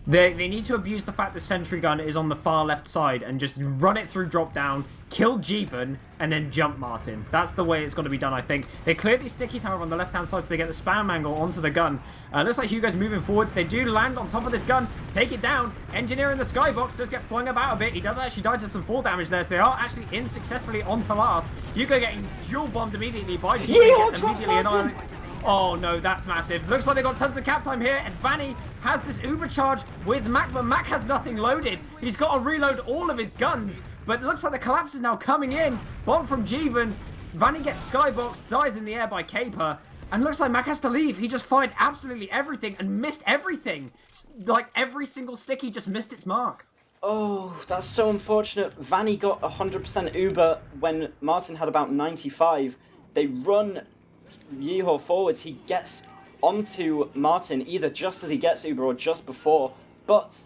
They need to abuse the fact the sentry gun is on the far left side and just run it through drop down, kill Jeevan, and then jump Martin. That's the way it's got to be done, I think. They clear these stickies, however, on the left-hand side, so they get the spam angle onto the gun. Looks like Hugo's moving forwards. They do land on top of this gun, take it down. Engineer in the skybox does get flung about a bit. He does actually die to some fall damage there, so they are actually in successfully onto last. Hugo getting dual bombed immediately by Jeevan. Gets immediately annihilated. Oh no, that's massive. Looks like they got tons of cap time here, and Vanny has this uber charge with Mac, but Mac has nothing loaded. He's got to reload all of his guns, but it looks like the collapse is now coming in. Bomb from Jeevan. Vanny gets skyboxed, dies in the air by Caper, and looks like Mac has to leave. He just fired absolutely everything and missed everything. Like every single sticky just missed its mark. Oh, that's so unfortunate. Vanny got 100% Uber when Martin had about 95. They run Yeehor forwards. He gets onto Martin either just as he gets Uber or just before. But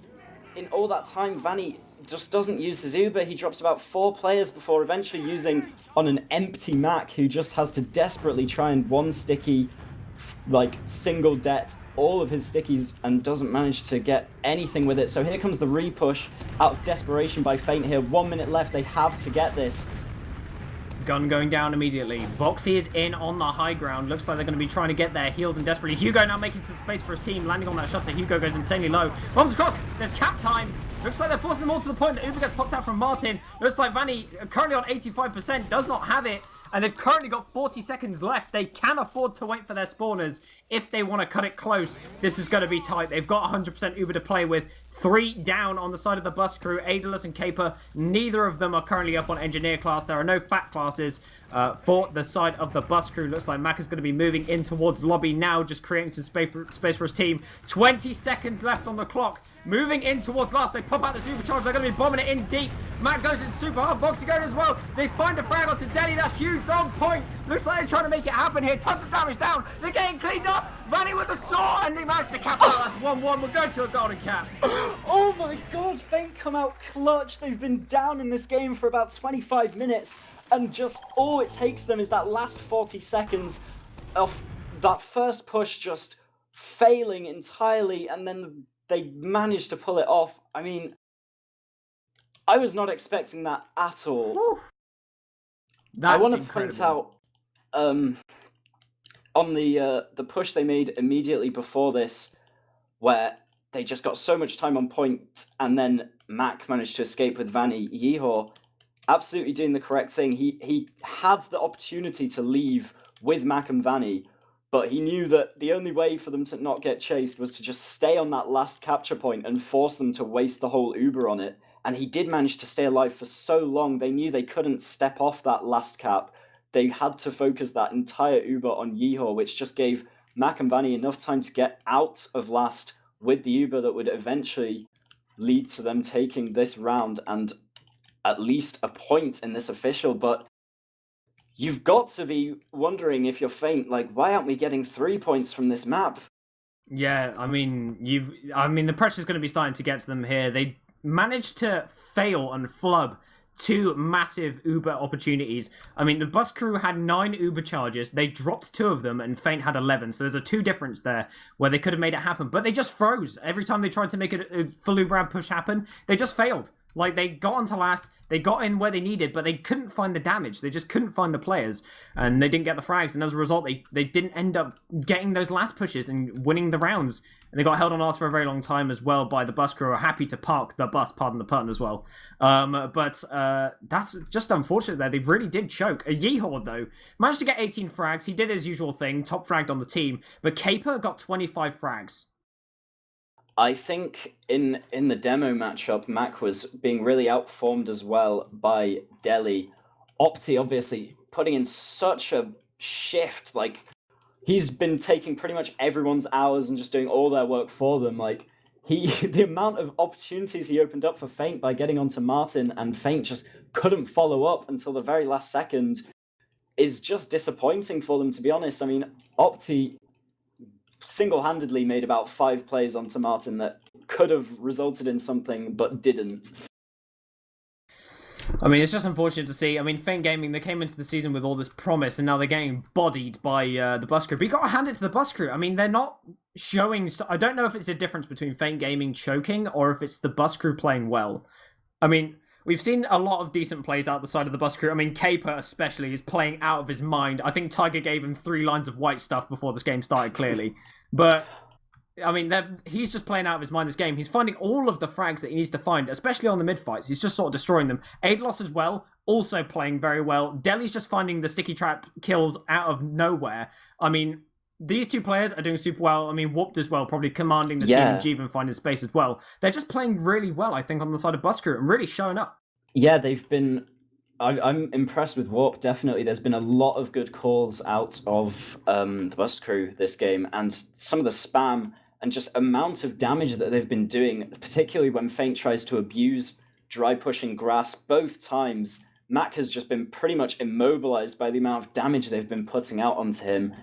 in all that time, Vanny just doesn't use his Uber. He drops about 4 players before eventually using on an empty Mac, who just has to desperately try and one sticky, like single det all of his stickies and doesn't manage to get anything with it. So here comes the repush out of desperation by Feint here. 1 minute left. They have to get this. Gun going down immediately. Voxy is in on the high ground. Looks like they're going to be trying to get their heals and desperately. Hugo now making some space for his team, landing on that shutter. Hugo goes insanely low. Bombs across. There's cap time. Looks like they're forcing them all to the point that Uber gets popped out from Martin. Looks like Vanny, currently on 85%, does not have it. And they've currently got 40 seconds left. They can afford to wait for their spawners if they want to cut it close. This is going to be tight. They've got 100% Uber to play with. 3 down on the side of the bus crew. Aidalus and Caper, neither of them are currently up on engineer class. There are no fat classes for the side of the bus crew. Looks like Mac is going to be moving in towards lobby now, just creating some space for his team. 20 seconds left on the clock. moving in towards last. They pop out the supercharge. They're going to be bombing it in deep. Matt goes in super hard. Voxy going as well. They find a frag onto Delhi. That's huge. They're on point. Looks like they're trying to make it happen here. Tons of damage down. They're getting cleaned up. Vanny with the saw, and they managed to cap out. That's 1-1. We're going to a golden cap. Oh my god, Feint come out clutch. They've been down in this game for about 25 minutes, and just all it takes them is that last 40 seconds of that first push just failing entirely, and then they managed to pull it off. I mean, I was not expecting that at all. I want to point out on the push they made immediately before this, where they just got so much time on point, and then Mac managed to escape with Vanny. Yeehaw absolutely doing the correct thing. He had the opportunity to leave with Mac and Vanny, but he knew that the only way for them to not get chased was to just stay on that last capture point and force them to waste the whole Uber on it. And he did manage to stay alive for so long. They knew they couldn't step off that last cap. They had to focus that entire Uber on Yeehaw, which just gave Mac and Vanny enough time to get out of last with the Uber that would eventually lead to them taking this round and at least a point in this official. But you've got to be wondering, if you're Feint, like, why aren't we getting 3 points from this map? Yeah, I mean, the pressure's going to be starting to get to them here. They managed to fail and flub 2 massive Uber opportunities. I mean, the bus crew had 9 Uber charges. They dropped 2 of them, and Feint had 11. So there's a 2 difference there where they could have made it happen. But they just froze. Every time they tried to make a full Uber ad push happen, they just failed. Like, they got onto last, they got in where they needed, but they couldn't find the damage. They just couldn't find the players, and they didn't get the frags. And as a result, they didn't end up getting those last pushes and winning the rounds. And they got held on last for a very long time as well by the bus crew, who are happy to park the bus, pardon the pun, as well. But that's just unfortunate there. They really did choke. Yeehaw, though, managed to get 18 frags. He did his usual thing, top fragged on the team. But Caper got 25 frags. I think in the demo matchup, Mac was being really outperformed as well by Delhi. Opti, obviously, putting in such a shift. Like, he's been taking pretty much everyone's hours and just doing all their work for them. Like, the amount of opportunities he opened up for Feint by getting onto Martin, and Feint just couldn't follow up until the very last second, is just disappointing for them, to be honest. I mean, Opti single-handedly made about 5 plays onto Martin that could have resulted in something, but didn't. I mean, it's just unfortunate to see. I mean, Feint Gaming, they came into the season with all this promise, and now they're getting bodied by the bus crew. But you got to hand it to the bus crew. I mean, they're not showing... I don't know if it's a difference between Feint Gaming choking or if it's the bus crew playing well. I mean, we've seen a lot of decent plays out the side of the bus crew. I mean, Caper especially is playing out of his mind. I think Tiger gave him 3 lines of white stuff before this game started, clearly. But, I mean, he's just playing out of his mind this game. He's finding all of the frags that he needs to find, especially on the mid-fights. He's just sort of destroying them. Aidlos as well, also playing very well. Delhi's just finding the sticky trap kills out of nowhere. I mean, these 2 players are doing super well. I mean, Whooped as well, probably commanding the team, and Jeevan finding space as well. They're just playing really well, I think, on the side of bus crew and really showing up. Yeah, they've been... I'm impressed with Warp, definitely. There's been a lot of good calls out of the bus crew this game, and some of the spam and just amount of damage that they've been doing, particularly when Feint tries to abuse dry pushing grass. Both times, Mac has just been pretty much immobilized by the amount of damage they've been putting out onto him.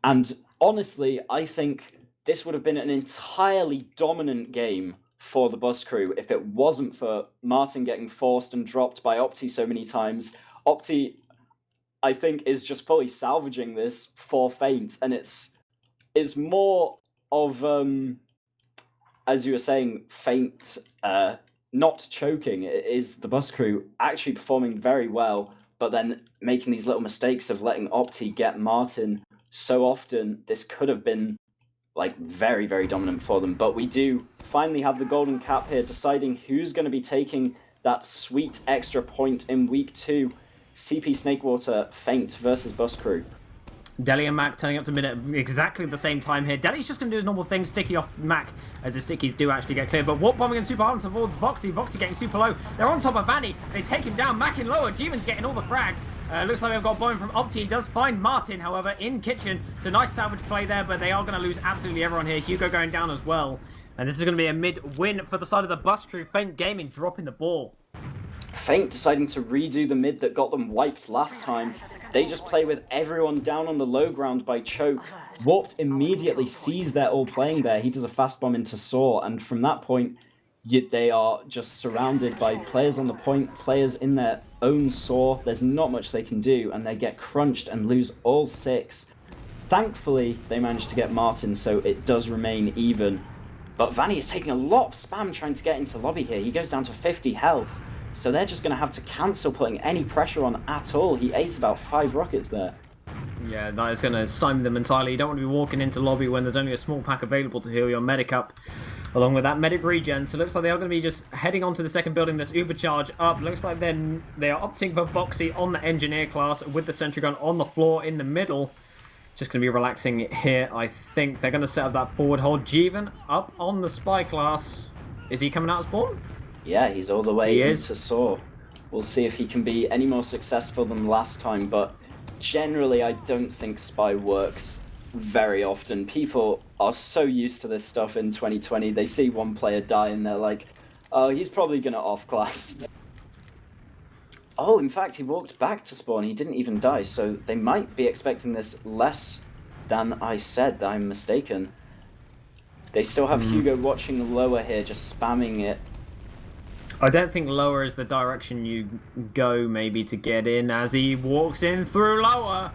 And honestly, I think this would have been an entirely dominant game for the bus crew if it wasn't for Martin getting forced and dropped by Opti so many times. Opti, I think, is just fully salvaging this for Feint, and it's more of, as you were saying, Feint not choking. It is the bus crew actually performing very well, but then making these little mistakes of letting Opti get Martin so often. This could have been like very, very dominant for them. But we do finally have the golden cap here, deciding who's going to be taking that sweet extra point in week 2. CP Snakewater, Feint versus Bus Crew. Delhi and Mac turning up to mid at exactly the same time here. Delhi's just going to do his normal thing, sticky off Mac, as the stickies do actually get cleared. But Warp bombing and super hard towards Voxy. Voxy getting super low. They're on top of Vanny. They take him down. Mac in lower. Jeevan's getting all the frags. Looks like they've got bombing from Opti. He does find Martin, however, in kitchen. It's a nice salvage play there, but they are going to lose absolutely everyone here. Hugo going down as well. And this is going to be a mid-win for the side of the bus crew. Feint Gaming dropping the ball. Feint deciding to redo the mid that got them wiped last time. They just play with everyone down on the low ground by choke. Warped immediately sees they're all playing there. He does a fast bomb into Saw, and from that point, they are just surrounded by players on the point, players in their own Saw. There's not much they can do, and they get crunched and lose all 6. Thankfully, they managed to get Martin, so it does remain even. But Vanny is taking a lot of spam trying to get into lobby here. He goes down to 50 health. So they're just going to have to cancel putting any pressure on at all. He ate about 5 rockets there. Yeah, that is going to stymie them entirely. You don't want to be walking into lobby when there's only a small pack available to heal your medic up, along with that medic regen. So it looks like they are going to be just heading onto the second building. This Uber charge up. Looks like then they are opting for Voxy on the engineer class with the sentry gun on the floor in the middle. Just going to be relaxing here, I think. They're going to set up that forward hold. Jeevan up on the spy class. Is he coming out of spawn? Yeah, he's all the way into Saw. We'll see if he can be any more successful than last time, but generally I don't think Spy works very often. People are so used to this stuff in 2020. They see one player die and they're like, oh, he's probably going to off-class. Oh, in fact, he walked back to spawn. He didn't even die, so they might be expecting this less than I said. I'm mistaken. They still have Hugo watching lower here, just spamming it. I don't think lower is the direction you go, maybe, to get in as he walks in through lower.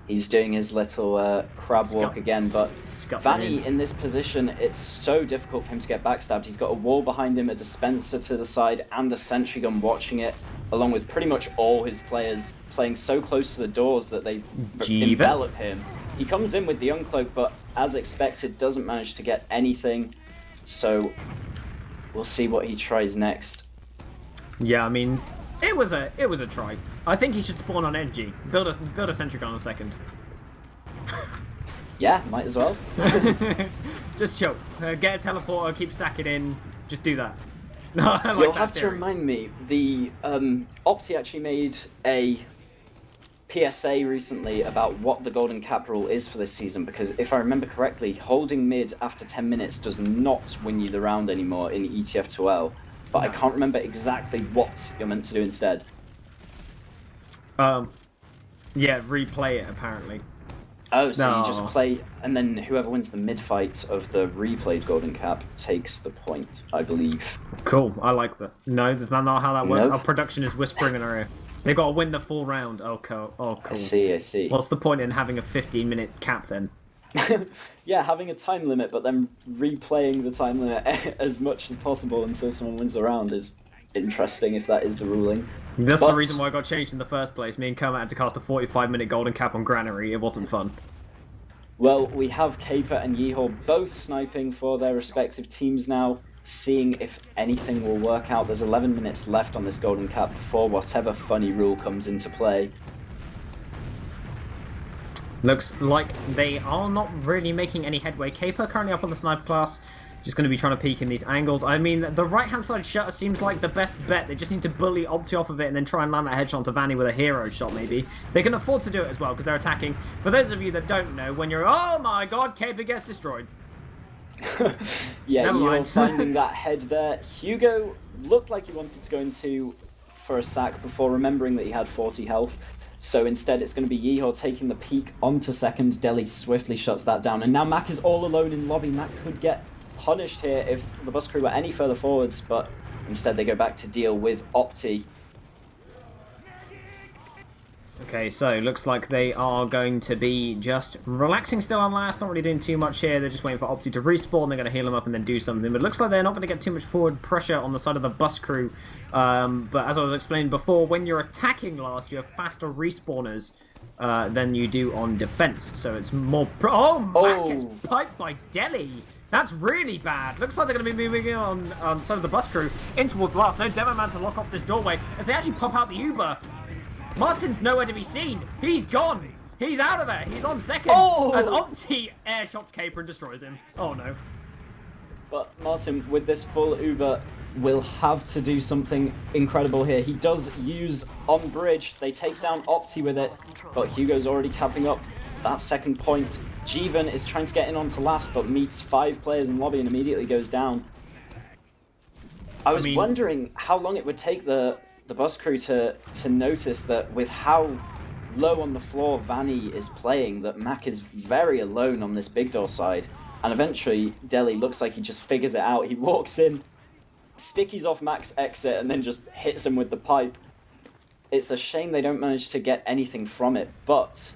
He's doing his little crab walk again, but Vanny in this position, it's so difficult for him to get backstabbed. He's got a wall behind him, a dispenser to the side, and a sentry gun watching it, along with pretty much all his players playing so close to the doors that they envelop him. He comes in with the uncloak, but as expected, doesn't manage to get anything. So we'll see what he tries next. Yeah, I mean, it was a try. I think he should spawn on NG. Build a sentry gun on a second. Yeah, might as well. Just chill. Get a teleporter, keep sacking in. Just do that. No, I like You'll that have theory. to remind me, the Opti actually made a PSA recently about what the golden cap rule is for this season, because if I remember correctly, holding mid after 10 minutes does not win you the round anymore in ETF2L, but I can't remember exactly what you're meant to do instead. Yeah, replay it apparently. Oh, so you just play, and then whoever wins the mid fight of the replayed golden cap takes the point, I believe. Cool, I like that. No, that's not how that works. Nope. Our production is whispering in our ear. They've got to win the full round. Oh, cool. Oh, cool. I see. What's the point in having a 15-minute cap then? Yeah, having a time limit, but then replaying the time limit as much as possible until someone wins the round is interesting, if that is the ruling. That's the reason why I got changed in the first place. Me and Kermit had to cast a 45-minute golden cap on Granary. It wasn't fun. Well, we have Caper and Yeehor both sniping for their respective teams now, seeing if anything will work out. There's 11 minutes left on this golden cap before whatever funny rule comes into play. Looks like they are not really making any headway. Caper currently up on the sniper class. Just going to be trying to peek in these angles. I mean, the right-hand side shutter seems like the best bet. They just need to bully Opti off of it and then try and land that headshot onto Vanny with a hero shot, maybe. They can afford to do it as well because they're attacking. For those of you that don't know, when you're... Oh my god, Caper gets destroyed. Yeah, you're finding that head there. Hugo looked like he wanted to go into for a sack before remembering that he had 40 health. So instead it's going to be Yeehor taking the peek onto second. Deli swiftly shuts that down. And now Mac is all alone in lobby. Mac could get punished here if the bus crew were any further forwards, but instead they go back to deal with Opti. Okay, so looks like they are going to be just relaxing still on last, not really doing too much here. They're just waiting for Opti to respawn. They're going to heal him up and then do something. But it looks like they're not going to get too much forward pressure on the side of the bus crew. But as I was explaining before, when you're attacking last, you have faster respawners than you do on defense. So it's more... Mac gets piped by Deli. That's really bad. Looks like they're going to be moving on some of the bus crew in towards last. No Demo Man to lock off this doorway as they actually pop out the Uber. Martin's nowhere to be seen. He's gone. He's out of there. He's on second as Opti air shots Caper and destroys him. Oh no. But Martin, with this full Uber, will have to do something incredible here. He does use on bridge. They take down Opti with it, but Hugo's already capping up that second point. Jeevan is trying to get in onto last, but meets 5 players in lobby and immediately goes down. I was wondering how long it would take the bus crew to notice that with how low on the floor Vanny is playing, that Mac is very alone on this big door side. And eventually, Deli looks like he just figures it out. He walks in, stickies off Mac's exit, and then just hits him with the pipe. It's a shame they don't manage to get anything from it, but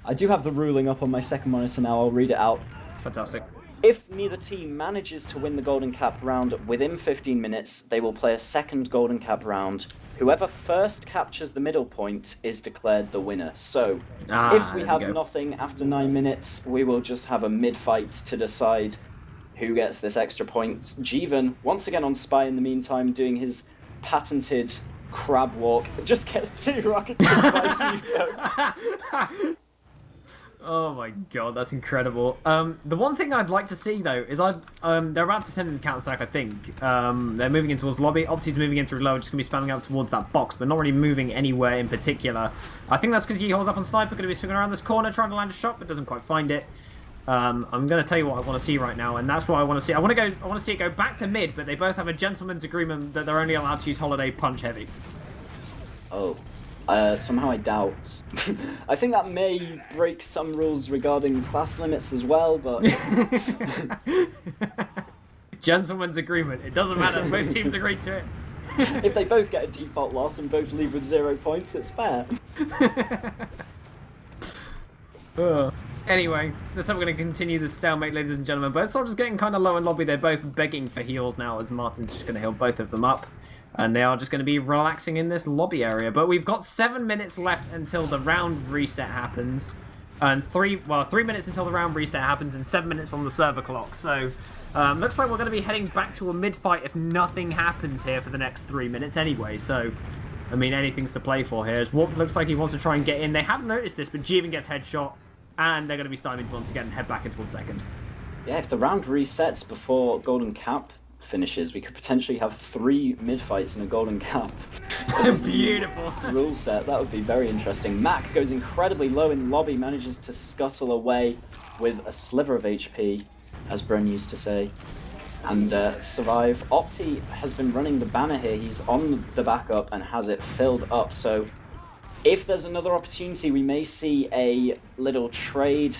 I do have the ruling up on my second monitor now. I'll read it out. Fantastic. If neither team manages to win the Golden Cap round within 15 minutes, they will play a second Golden Cap round. Whoever first captures the middle point is declared the winner. So, if we have nothing after 9 minutes, we will just have a mid-fight to decide who gets this extra point. Jeevan, once again on Spy in the meantime, doing his patented crab walk, just gets 2 rocketed by Hugo. Oh my god, that's incredible. The one thing I'd like to see though is they're about to send in counter-sack, I think. They're moving in towards lobby. Opti's moving in through low, just going to be spamming up towards that box, but not really moving anywhere in particular. I think that's because Yeehaul's up on sniper, going to be swinging around this corner, trying to land a shot, but doesn't quite find it. I'm going to tell you what I want to see right now, and that's what I want to see. I want to see it go back to mid, but they both have a gentleman's agreement that they're only allowed to use Holiday punch heavy. Oh. Somehow I doubt. I think that may break some rules regarding class limits as well, but... Gentleman's agreement. It doesn't matter. Both teams agreed to it. If they both get a default loss and both leave with 0 points, it's fair. Anyway, looks like we're going to continue this stalemate, ladies and gentlemen. Both soldiers getting kind of low in lobby. They're both begging for heals now as Martin's just going to heal both of them up. And they are just going to be relaxing in this lobby area. But we've got 7 minutes left until the round reset happens. And 3 minutes until the round reset happens and 7 minutes on the server clock. So, looks like we're going to be heading back to a mid-fight if nothing happens here for the next 3 minutes anyway. So, I mean, anything's to play for here. As Warp looks like he wants to try and get in. They haven't noticed this, but Jeevan gets headshot. And they're going to be stymied once again and head back into 1 second. Yeah, if the round resets before Golden Cap finishes, we could potentially have 3 mid-fights in a Golden Cap. Beautiful. Rule set, that would be very interesting. Mac goes incredibly low in lobby, manages to scuttle away with a sliver of HP, as Bren used to say, and survive. Opti has been running the banner here. He's on the backup and has it filled up, so if there's another opportunity, we may see a little trade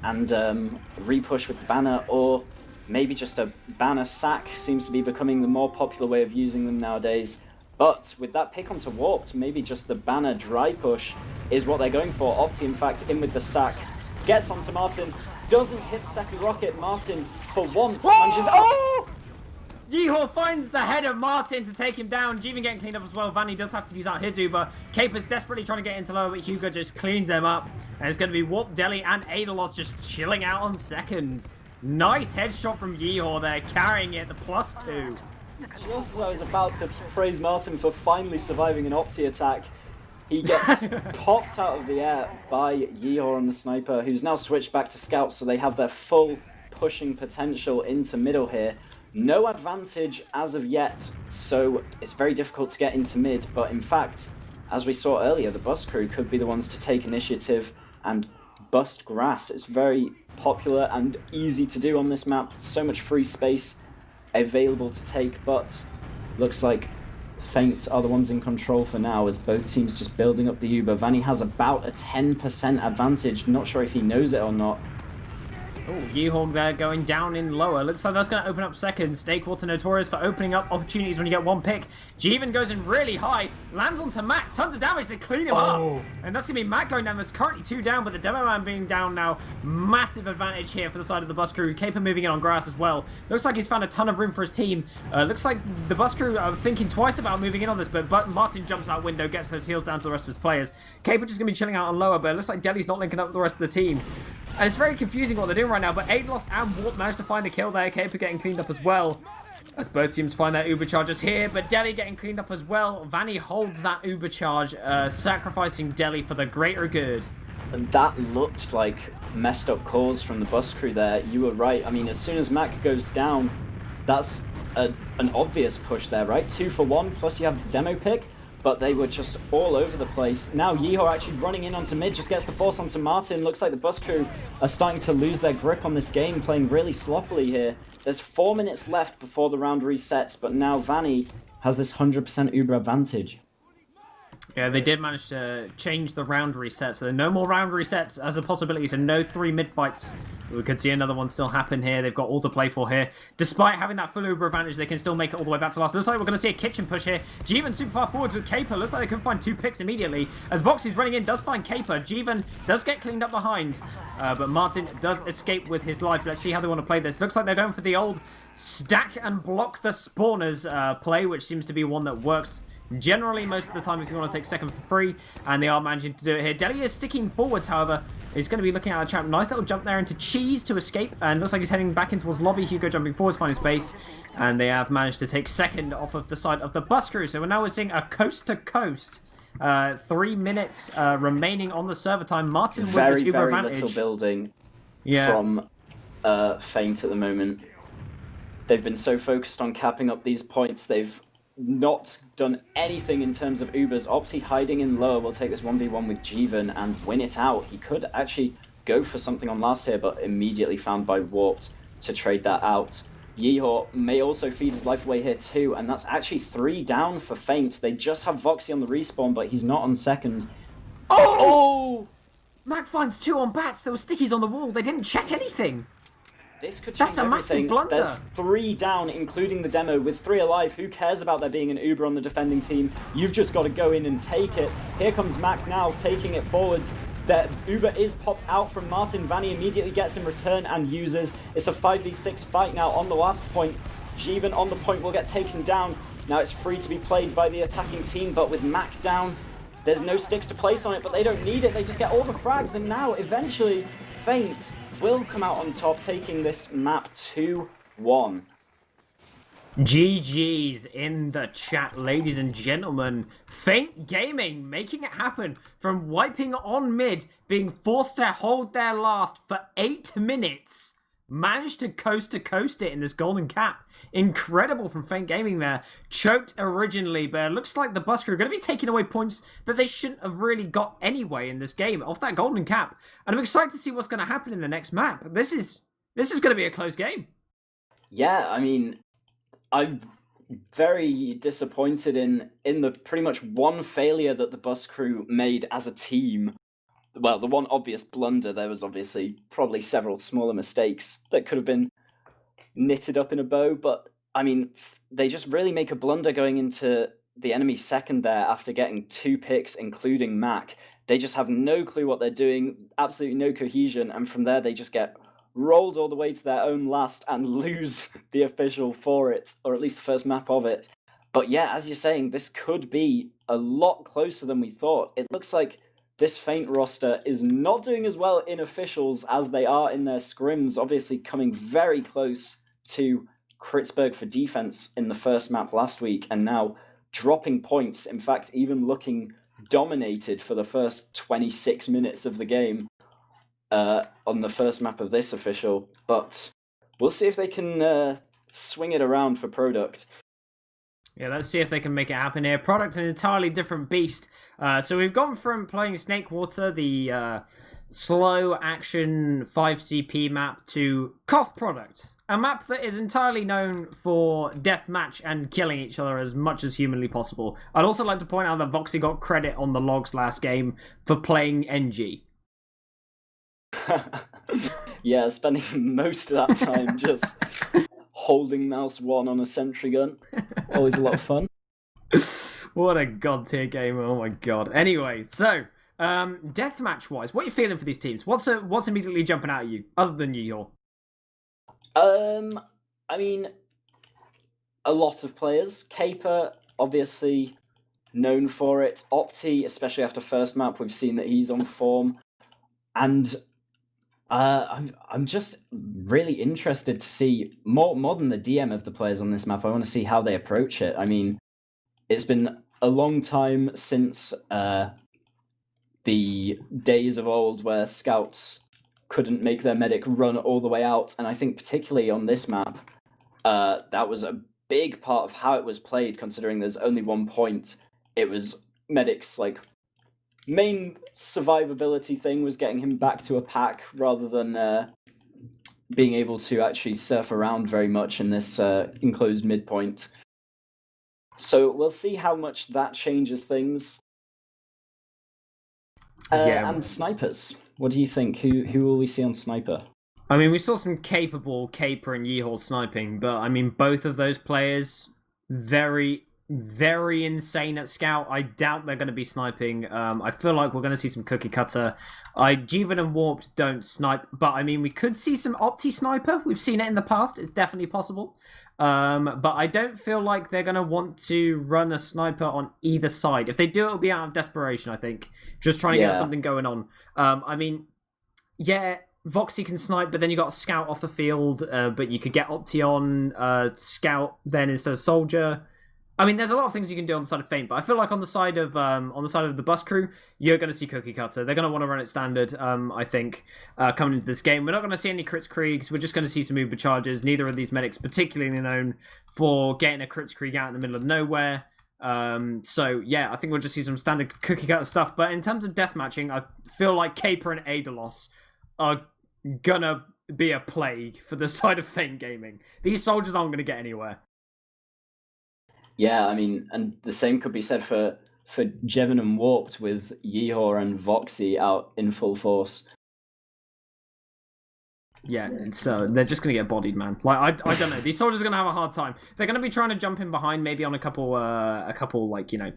and repush with the banner, or maybe just a banner sack seems to be becoming the more popular way of using them nowadays. But with that pick onto Warped, maybe just the banner dry push is what they're going for. Opti, in fact, in with the sack, gets onto Martin, doesn't hit the second rocket. Martin, for once, manages... Oh! Yeehaul finds the head of Martin to take him down. Jeevan getting cleaned up as well. Vanny does have to use out his Uber. Caper's desperately trying to get into lower, but Hugo just cleans them up. And it's going to be Warp, Deli, and Adelos just chilling out on second. Nice headshot from Yeehaul there, carrying it, the +2. Just as I was about to praise Martin for finally surviving an Opti attack, he gets popped out of the air by Yeehaul on the sniper, who's now switched back to Scout, so they have their full pushing potential into middle here. No advantage as of yet, so it's very difficult to get into mid, but in fact, as we saw earlier, the bus crew could be the ones to take initiative and bust grass. It's very popular and easy to do on this map. So much free space available to take, but looks like Feint are the ones in control for now, as both teams just building up the Uber. Vanny has about a 10% advantage. Not sure if he knows it or not. Oh, Yeehaul there going down in lower. Looks like that's going to open up second. Snakewater notorious for opening up opportunities when you get 1 pick. Jeevan goes in really high. Lands onto Mac. Tons of damage. They clean him up. And that's going to be Mac going down. There's currently 2 down, but the Demo Man being down now. Massive advantage here for the side of the bus crew. Caper moving in on grass as well. Looks like he's found a ton of room for his team. Looks like the bus crew are thinking twice about moving in on this, but Martin jumps out window, gets those heals down to the rest of his players. Caper just going to be chilling out on lower, but it looks like Deli's not linking up with the rest of the team. And it's very confusing what they're doing right now, but Adelos and Warp managed to find a kill there. Caper getting cleaned up as well, as both teams find their Uber charges here, but Deli getting cleaned up as well. Vanny holds that Uber charge, sacrificing Deli for the greater good. And that looked like messed up calls from the bus crew there. You were right. I mean, as soon as Mac goes down, that's an obvious push there, right? 2 for 1, plus you have the demo pick. but they were just all over the place. Now Yeehaw actually running in onto mid, just gets the force onto Martin. Looks like the Bus Crew are starting to lose their grip on this game, playing really sloppily here. There's 4 minutes left before the round resets, but now Vanny has this 100% Uber advantage. Yeah, they did manage to change the round reset, so no more round resets as a possibility, so no 3 mid-fights. We could see another one still happen here. They've got all to play for here. Despite having that full Uber advantage, they can still make it all the way back to last. Looks like we're going to see a kitchen push here. Jeevan super far forwards with Caper. Looks like they can find 2 picks immediately. As Voxy's running in, does find Caper. Jeevan does get cleaned up behind, but Martin does escape with his life. Let's see how they want to play this. Looks like they're going for the old stack and block the spawners play, which seems to be one that works generally most of the time if you want to take second for free, and they are managing to do it here. Deli is sticking forwards, however. He's going to be looking at the trap. Nice little jump there into Cheese to escape, and looks like he's heading back in towards lobby. Hugo jumping forwards, finding space, and they have managed to take second off of the side of the Bus Crew. So we're seeing a coast-to-coast. 3 minutes remaining on the server time. Martin with his Uber advantage. Very little building from Feint at the moment. They've been so focused on capping up these points, they've not done anything in terms of Ubers. Opti hiding in lower will take this 1v1 with Jeevan and win it out. He could actually go for something on last here, but immediately found by Warped to trade that out. Yeehaw may also feed his life away here too, and that's actually 3 down for Feint. They just have Voxy on the respawn, but he's not on second. Oh! Mac finds 2 on bats. There were stickies on the wall. They didn't check anything. This could change That's a everything. massive blunder. There's 3 down, including the demo, with 3 alive. Who cares about there being an Uber on the defending team? You've just got to go in and take it. Here comes Mac now, taking it forwards. The Uber is popped out from Martin. Vanny immediately gets in return and uses. It's a 5v6 fight now on the last point. Jeevan on the point will get taken down. Now it's free to be played by the attacking team, but with Mac down, there's no sticks to place on it, but they don't need it. They just get all the frags, and now eventually Feint will come out on top, taking this map 2-1. GG's in the chat, ladies and gentlemen. Feint Gaming making it happen from wiping on mid, being forced to hold their last for 8 minutes. Managed to coast it in this golden cap. Incredible from Feint Gaming there. Choked originally, but it looks like the Bus Crew are going to be taking away points that they shouldn't have really got anyway in this game off that golden cap. And I'm excited to see what's going to happen in the next map. This is going to be a close game. Yeah, I mean, I'm very disappointed in the pretty much one failure that the Bus Crew made as a team. Well, the one obvious blunder, there was obviously probably several smaller mistakes that could have been knitted up in a bow, but I mean, they just really make a blunder going into the enemy second there after getting 2 picks, including Mac. They just have no clue what they're doing, absolutely no cohesion, and from there they just get rolled all the way to their own last and lose the official for it, or at least the first map of it. But yeah, as you're saying, this could be a lot closer than we thought. It looks like this Feint roster is not doing as well in officials as they are in their scrims, obviously coming very close to Kritzberg for defense in the first map last week, and now dropping points, in fact, even looking dominated for the first 26 minutes of the game on the first map of this official. But we'll see if they can swing it around for Product. Yeah, let's see if they can make it happen here. Product's an entirely different beast. So we've gone from playing Snakewater, the slow action 5 CP map, to Cost Product, a map that is entirely known for deathmatch and killing each other as much as humanly possible. I'd also like to point out that Voxy got credit on the logs last game for playing NG. Yeah, spending most of that time just holding mouse 1 on a sentry gun. Always a lot of fun. What a god tier game, oh my god. Anyway, so, deathmatch wise, what are you feeling for these teams? What's immediately jumping out at you, other than Yeehaw? I mean, a lot of players. Caper, obviously known for it. Opti, especially after first map, we've seen that he's on form. And I'm just really interested to see more than the DM of the players on this map. I want to see how they approach it. I mean, it's been a long time since the days of old where scouts couldn't make their medic run all the way out, and I think particularly on this map, that was a big part of how it was played, considering there's only 1 point it was Medic's like main survivability thing was getting him back to a pack rather than being able to actually surf around very much in this enclosed midpoint. So we'll see how much that changes things. And snipers. What do you think? Who will we see on sniper? I mean, we saw some capable Caper and Yeehor sniping, but I mean, both of those players, very, very insane at scout. I doubt they're going to be sniping. I feel like we're going to see some cookie cutter. Jeevan and Warped don't snipe, but I mean, we could see some Opti sniper. We've seen it in the past. It's definitely possible. But I don't feel like they're going to want to run a sniper on either side. If they do, it'll be out of desperation, I think. Just trying to get something going on. I mean, yeah, Voxy can snipe, but then you got Scout off the field, but you could get Opti on Scout then instead of Soldier. I mean, there's a lot of things you can do on the side of Feint, but I feel like on the side of the bus crew, you're going to see cookie cutter. They're going to want to run it standard. I think coming into this game, we're not going to see any crits Kriegs. We're just going to see some Uber charges. Neither of these medics particularly known for getting a crits Krieg out in the middle of nowhere. So yeah, I think we'll just see some standard cookie cutter stuff. But in terms of deathmatching, I feel like Caper and Aedalos are gonna be a plague for the side of Feint Gaming. These soldiers aren't going to get anywhere. Yeah, I mean, and the same could be said for Jevon and Warped with Yeehor and Voxy out in full force. Yeah, so they're just going to get bodied, man. Like, I don't know. These soldiers are going to have a hard time. They're going to be trying to jump in behind, maybe on a couple, like, you know,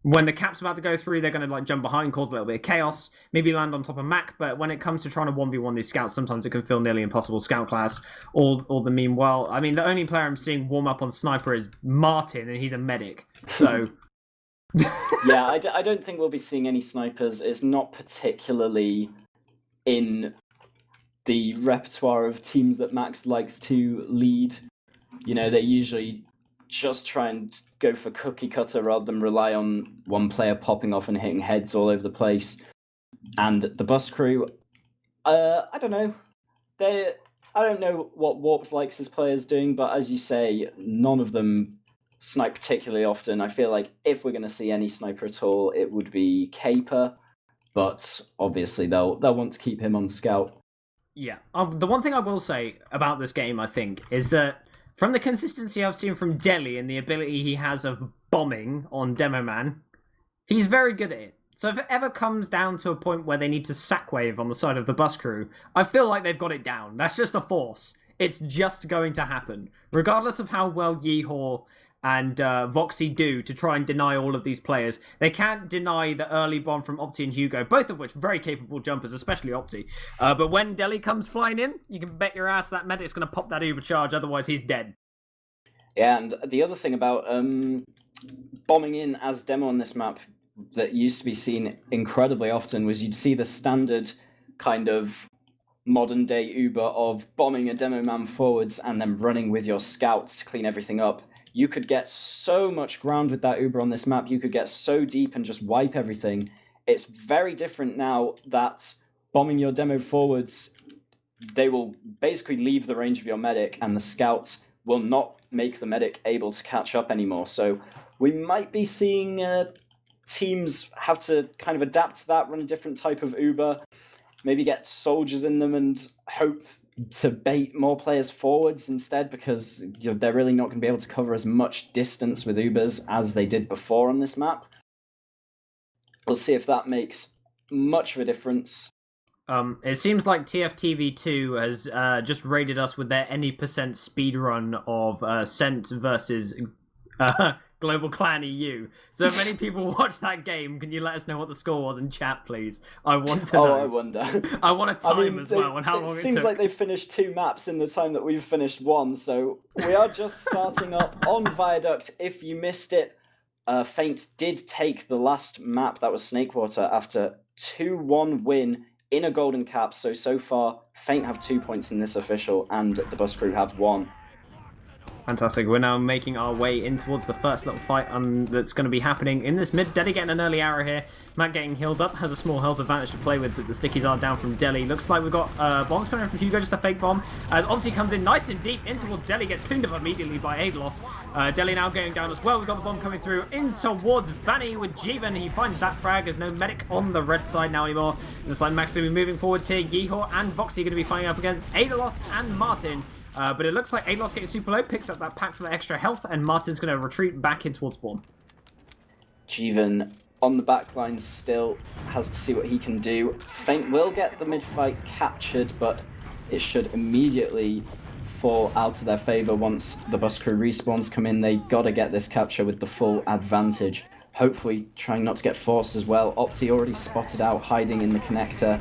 when the cap's about to go through, they're going to like jump behind, cause a little bit of chaos, maybe land on top of Mac. But when it comes to trying to 1v1 these scouts, sometimes it can feel nearly impossible. Scout class, or the meanwhile, I mean, the only player I'm seeing warm up on sniper is Martin, and he's a medic. So yeah, I don't think we'll be seeing any snipers. It's not particularly in the repertoire of teams that Max likes to lead. You know, they usually just try and go for cookie cutter rather than rely on one player popping off and hitting heads all over the place. And the bus crew, I don't know. I don't know what Warps likes his players doing, but as you say, none of them snipe particularly often. I feel like if we're going to see any sniper at all, it would be Caper, but obviously they'll want to keep him on scout. Yeah. The one thing I will say about this game, I think, is that from the consistency I've seen from Delhi and the ability he has of bombing on Demo Man, he's very good at it. So if it ever comes down to a point where they need to sack wave on the side of the bus crew, I feel like they've got it down. That's just a force. It's just going to happen. Regardless of how well Yeehor and Voxy do to try and deny all of these players, they can't deny the early bomb from Opti and Hugo, both of which very capable jumpers, especially Opti. But when Delhi comes flying in, you can bet your ass that medic's going to pop that Uber charge, otherwise he's dead. Yeah, and the other thing about bombing in as demo on this map that used to be seen incredibly often was you'd see the standard kind of modern day Uber of bombing a demo man forwards and then running with your scouts to clean everything up. You could get so much ground with that Uber on this map. You could get so deep and just wipe everything. It's very different now that bombing your demo forwards, they will basically leave the range of your medic, and the scout will not make the medic able to catch up anymore. So we might be seeing teams have to kind of adapt to that, run a different type of Uber, maybe get soldiers in them and hope to bait more players forwards instead, because they're really not going to be able to cover as much distance with Ubers as they did before on this map. We'll see if that makes much of a difference. It seems like TFTV2 has just raided us with their any percent speedrun of Cent versus Global Clan EU. So if any people watch that game, can you let us know what the score was in chat, please? I want to know. Oh, I wonder. I want a time as well and how long it took. It seems like they finished 2 maps in the time that we've finished 1, so we are just starting up on Viaduct. If you missed it, Feint did take the last map, that was Snakewater, after 2-1 win in a golden cap. So far, Feint have 2 points in this official, and the bus crew have 1. Fantastic. We're now making our way in towards the first little fight that's going to be happening in this mid. Deli getting an early arrow here. Matt getting healed up, has a small health advantage to play with, but the stickies are down from Deli. Looks like we've got bombs coming in from Hugo, just a fake bomb. Obviously comes in nice and deep in towards Deli, gets cleaned up immediately by Adelos. Deli now going down as well. We've got the bomb coming through in towards Vanny with Jeevan. He finds that frag. There's no medic on the red side now anymore. Looks like Max going to be moving forward here. Yeehor and Voxy going to be fighting up against Adelos and Martin. But it looks like Adelos getting super low, picks up that pack for the extra health, and Martin's going to retreat back in towards spawn. Jeevan on the backline still has to see what he can do. Feint will get the mid-fight captured, but it should immediately fall out of their favor once the bus crew respawns come in. They got to get this capture with the full advantage. Hopefully trying not to get forced as well. Opti already spotted out, hiding in the connector.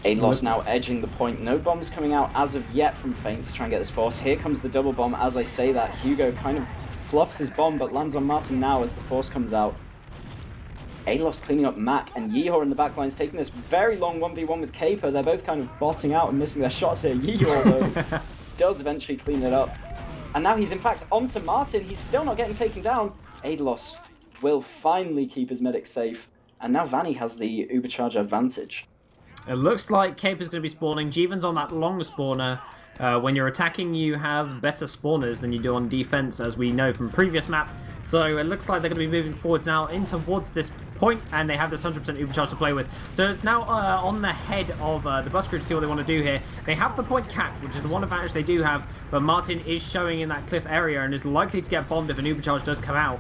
Adelos now edging the point. No bombs coming out as of yet from Feint to try and get this force. Here comes the double bomb. As I say that, Hugo kind of fluffs his bomb, but lands on Martin now as the force comes out. Adelos cleaning up Mac, and Yeehor in the backline's taking this very long 1v1 with Caper. They're both kind of botting out and missing their shots here. Yeehor, though, does eventually clean it up. And now he's, in fact, onto Martin. He's still not getting taken down. Adelos will finally keep his medic safe. And now Vanny has the Ubercharge advantage. It looks like Caper's going to be spawning. Jeevan's on that long spawner. When you're attacking, you have better spawners than you do on defense, as we know from previous map. So it looks like they're going to be moving forwards now in towards this point, and they have this 100% Ubercharge to play with. So it's now on the head of the bus crew to see what they want to do here. They have the point capped, which is the one advantage they do have, but Martin is showing in that cliff area and is likely to get bombed if an Ubercharge does come out,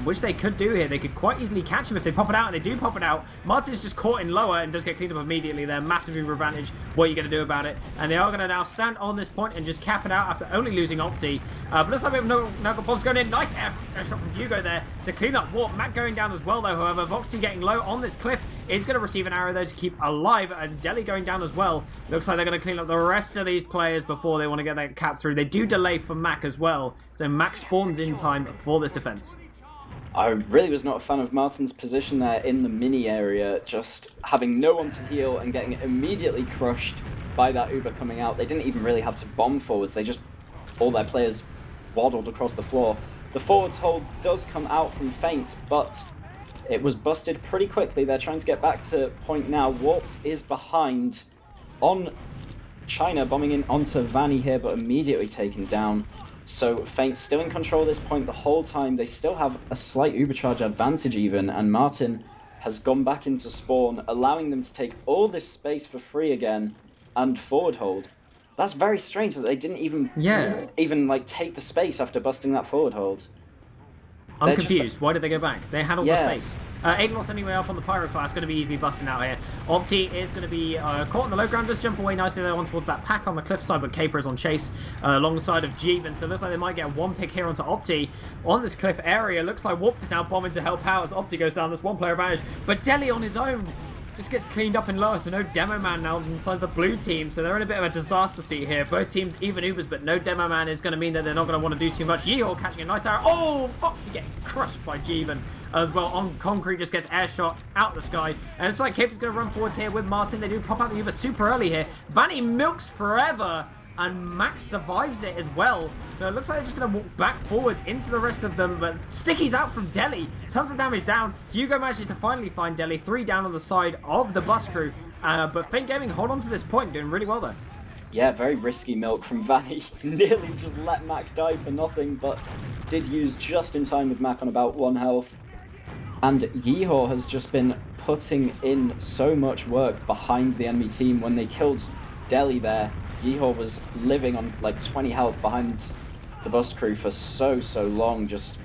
which they could do here. They could quite easily catch him if they pop it out, and they do pop it out. Martin's just caught in lower and does get cleaned up immediately. They're massive Uber advantage. What are you going to do about it? And they are going to now stand on this point and just cap it out after only losing Opti. But looks like we have now got bombs going in. Nice air shot from Hugo there to clean up Warp. Matt going down as well, though. However, Voxy getting low on this cliff is going to receive an arrow, though, to keep alive. And Deli going down as well. Looks like they're going to clean up the rest of these players before they want to get that cap through. They do delay for Mac as well. So Mac spawns in time for this defense. I really was not a fan of Martin's position there in the mini area, just having no one to heal and getting immediately crushed by that Uber coming out. They didn't even really have to bomb forwards. They just, all their players waddled across the floor. The forwards hold does come out from Feint, but it was busted pretty quickly. They're trying to get back to point now. Warped is behind on China, bombing in onto Vanny here, but immediately taken down. So Feint still in control at this point the whole time. They still have a slight Ubercharge advantage even, and Martin has gone back into spawn, allowing them to take all this space for free again and forward hold. That's very strange that they didn't even like take the space after busting that forward hold. I'm confused. Why did they go back? They had all the space. Adelos anyway up on the Pyro class, going to be easily busting out here. Opti is going to be caught on the low ground, just jump away nicely there on towards that pack on the cliffside, but Caper is on chase alongside of Jeevan, so it looks like they might get one pick here onto Opti on this cliff area. Looks like Warped is now bombing to help out as Opti goes down. This one player advantage, but Deli on his own just gets cleaned up in lower, so no Demo Man now inside the blue team, so they're in a bit of a disaster seat here. Both teams even Ubers, but no Demo Man is going to mean that they're not going to want to do too much. Yeehor catching a nice arrow. Oh, Foxy getting crushed by Jeevan as well on concrete, just gets air shot out the sky. And it's like Caper's going to run forwards here with Martin. They do pop out the Uber super early here. Vanny milks forever, and Max survives it as well. So it looks like they're just going to walk back forwards into the rest of them, but Sticky's out from Deli. Tons of damage down. Hugo manages to finally find Deli. 3 down on the side of the bus crew. But Feint Gaming hold on to this point, doing really well there. Yeah, very risky milk from Vanny. Nearly just let Mac die for nothing, but did use just in time with Mac on about 1 health. And Yeehor has just been putting in so much work behind the enemy team. When they killed Deli there, Yeehor was living on like 20 health behind the bus crew for so long, just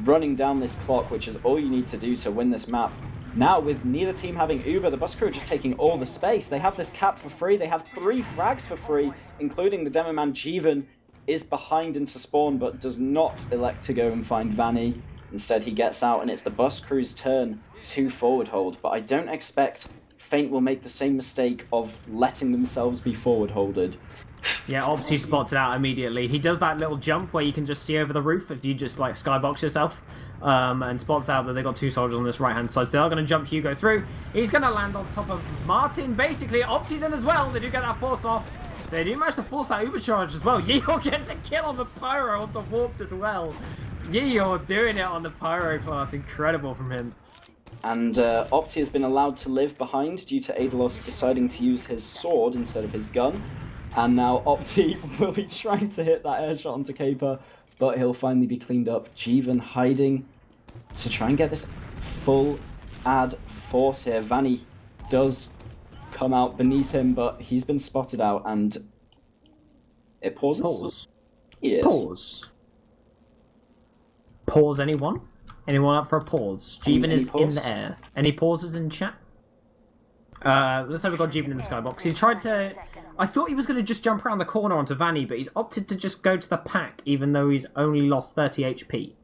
running down this clock, which is all you need to do to win this map. Now, with neither team having Uber, the bus crew are just taking all the space. They have this cap for free. They have 3 frags for free, including the demo man Jeevan is behind into spawn, but does not elect to go and find Vanny. Instead, he gets out, and it's the bus crew's turn to forward hold. But I don't expect Feint will make the same mistake of letting themselves be forward holded. Yeah, Opti spots it out immediately. He does that little jump where you can just see over the roof if you just like skybox yourself, and spots out that they've got 2 soldiers on this right hand side, so they are going to jump Hugo through. He's going to land on top of Martin. Basically, Opti's in as well. They do get that force off. They do manage to force that Ubercharge as well. Yeehor gets a kill on the Pyro onto Warped as well. Yeehor doing it on the Pyro class. Incredible from him. And Opti has been allowed to live behind due to Aedalos deciding to use his sword instead of his gun. And now Opti will be trying to hit that air shot onto Caper, but he'll finally be cleaned up. Jeevan hiding to try and get this full ad force here. Vanny does come out beneath him, but he's been spotted out, and it pauses. Pause. Yes. Pause. Pause, anyone? Anyone up for a pause? Jeevan is in the air. Any pauses in chat? Let's say we've got Jeevan in the skybox. He tried to... I thought he was going to just jump around the corner onto Vanny, but he's opted to just go to the pack, even though he's only lost 30 HP.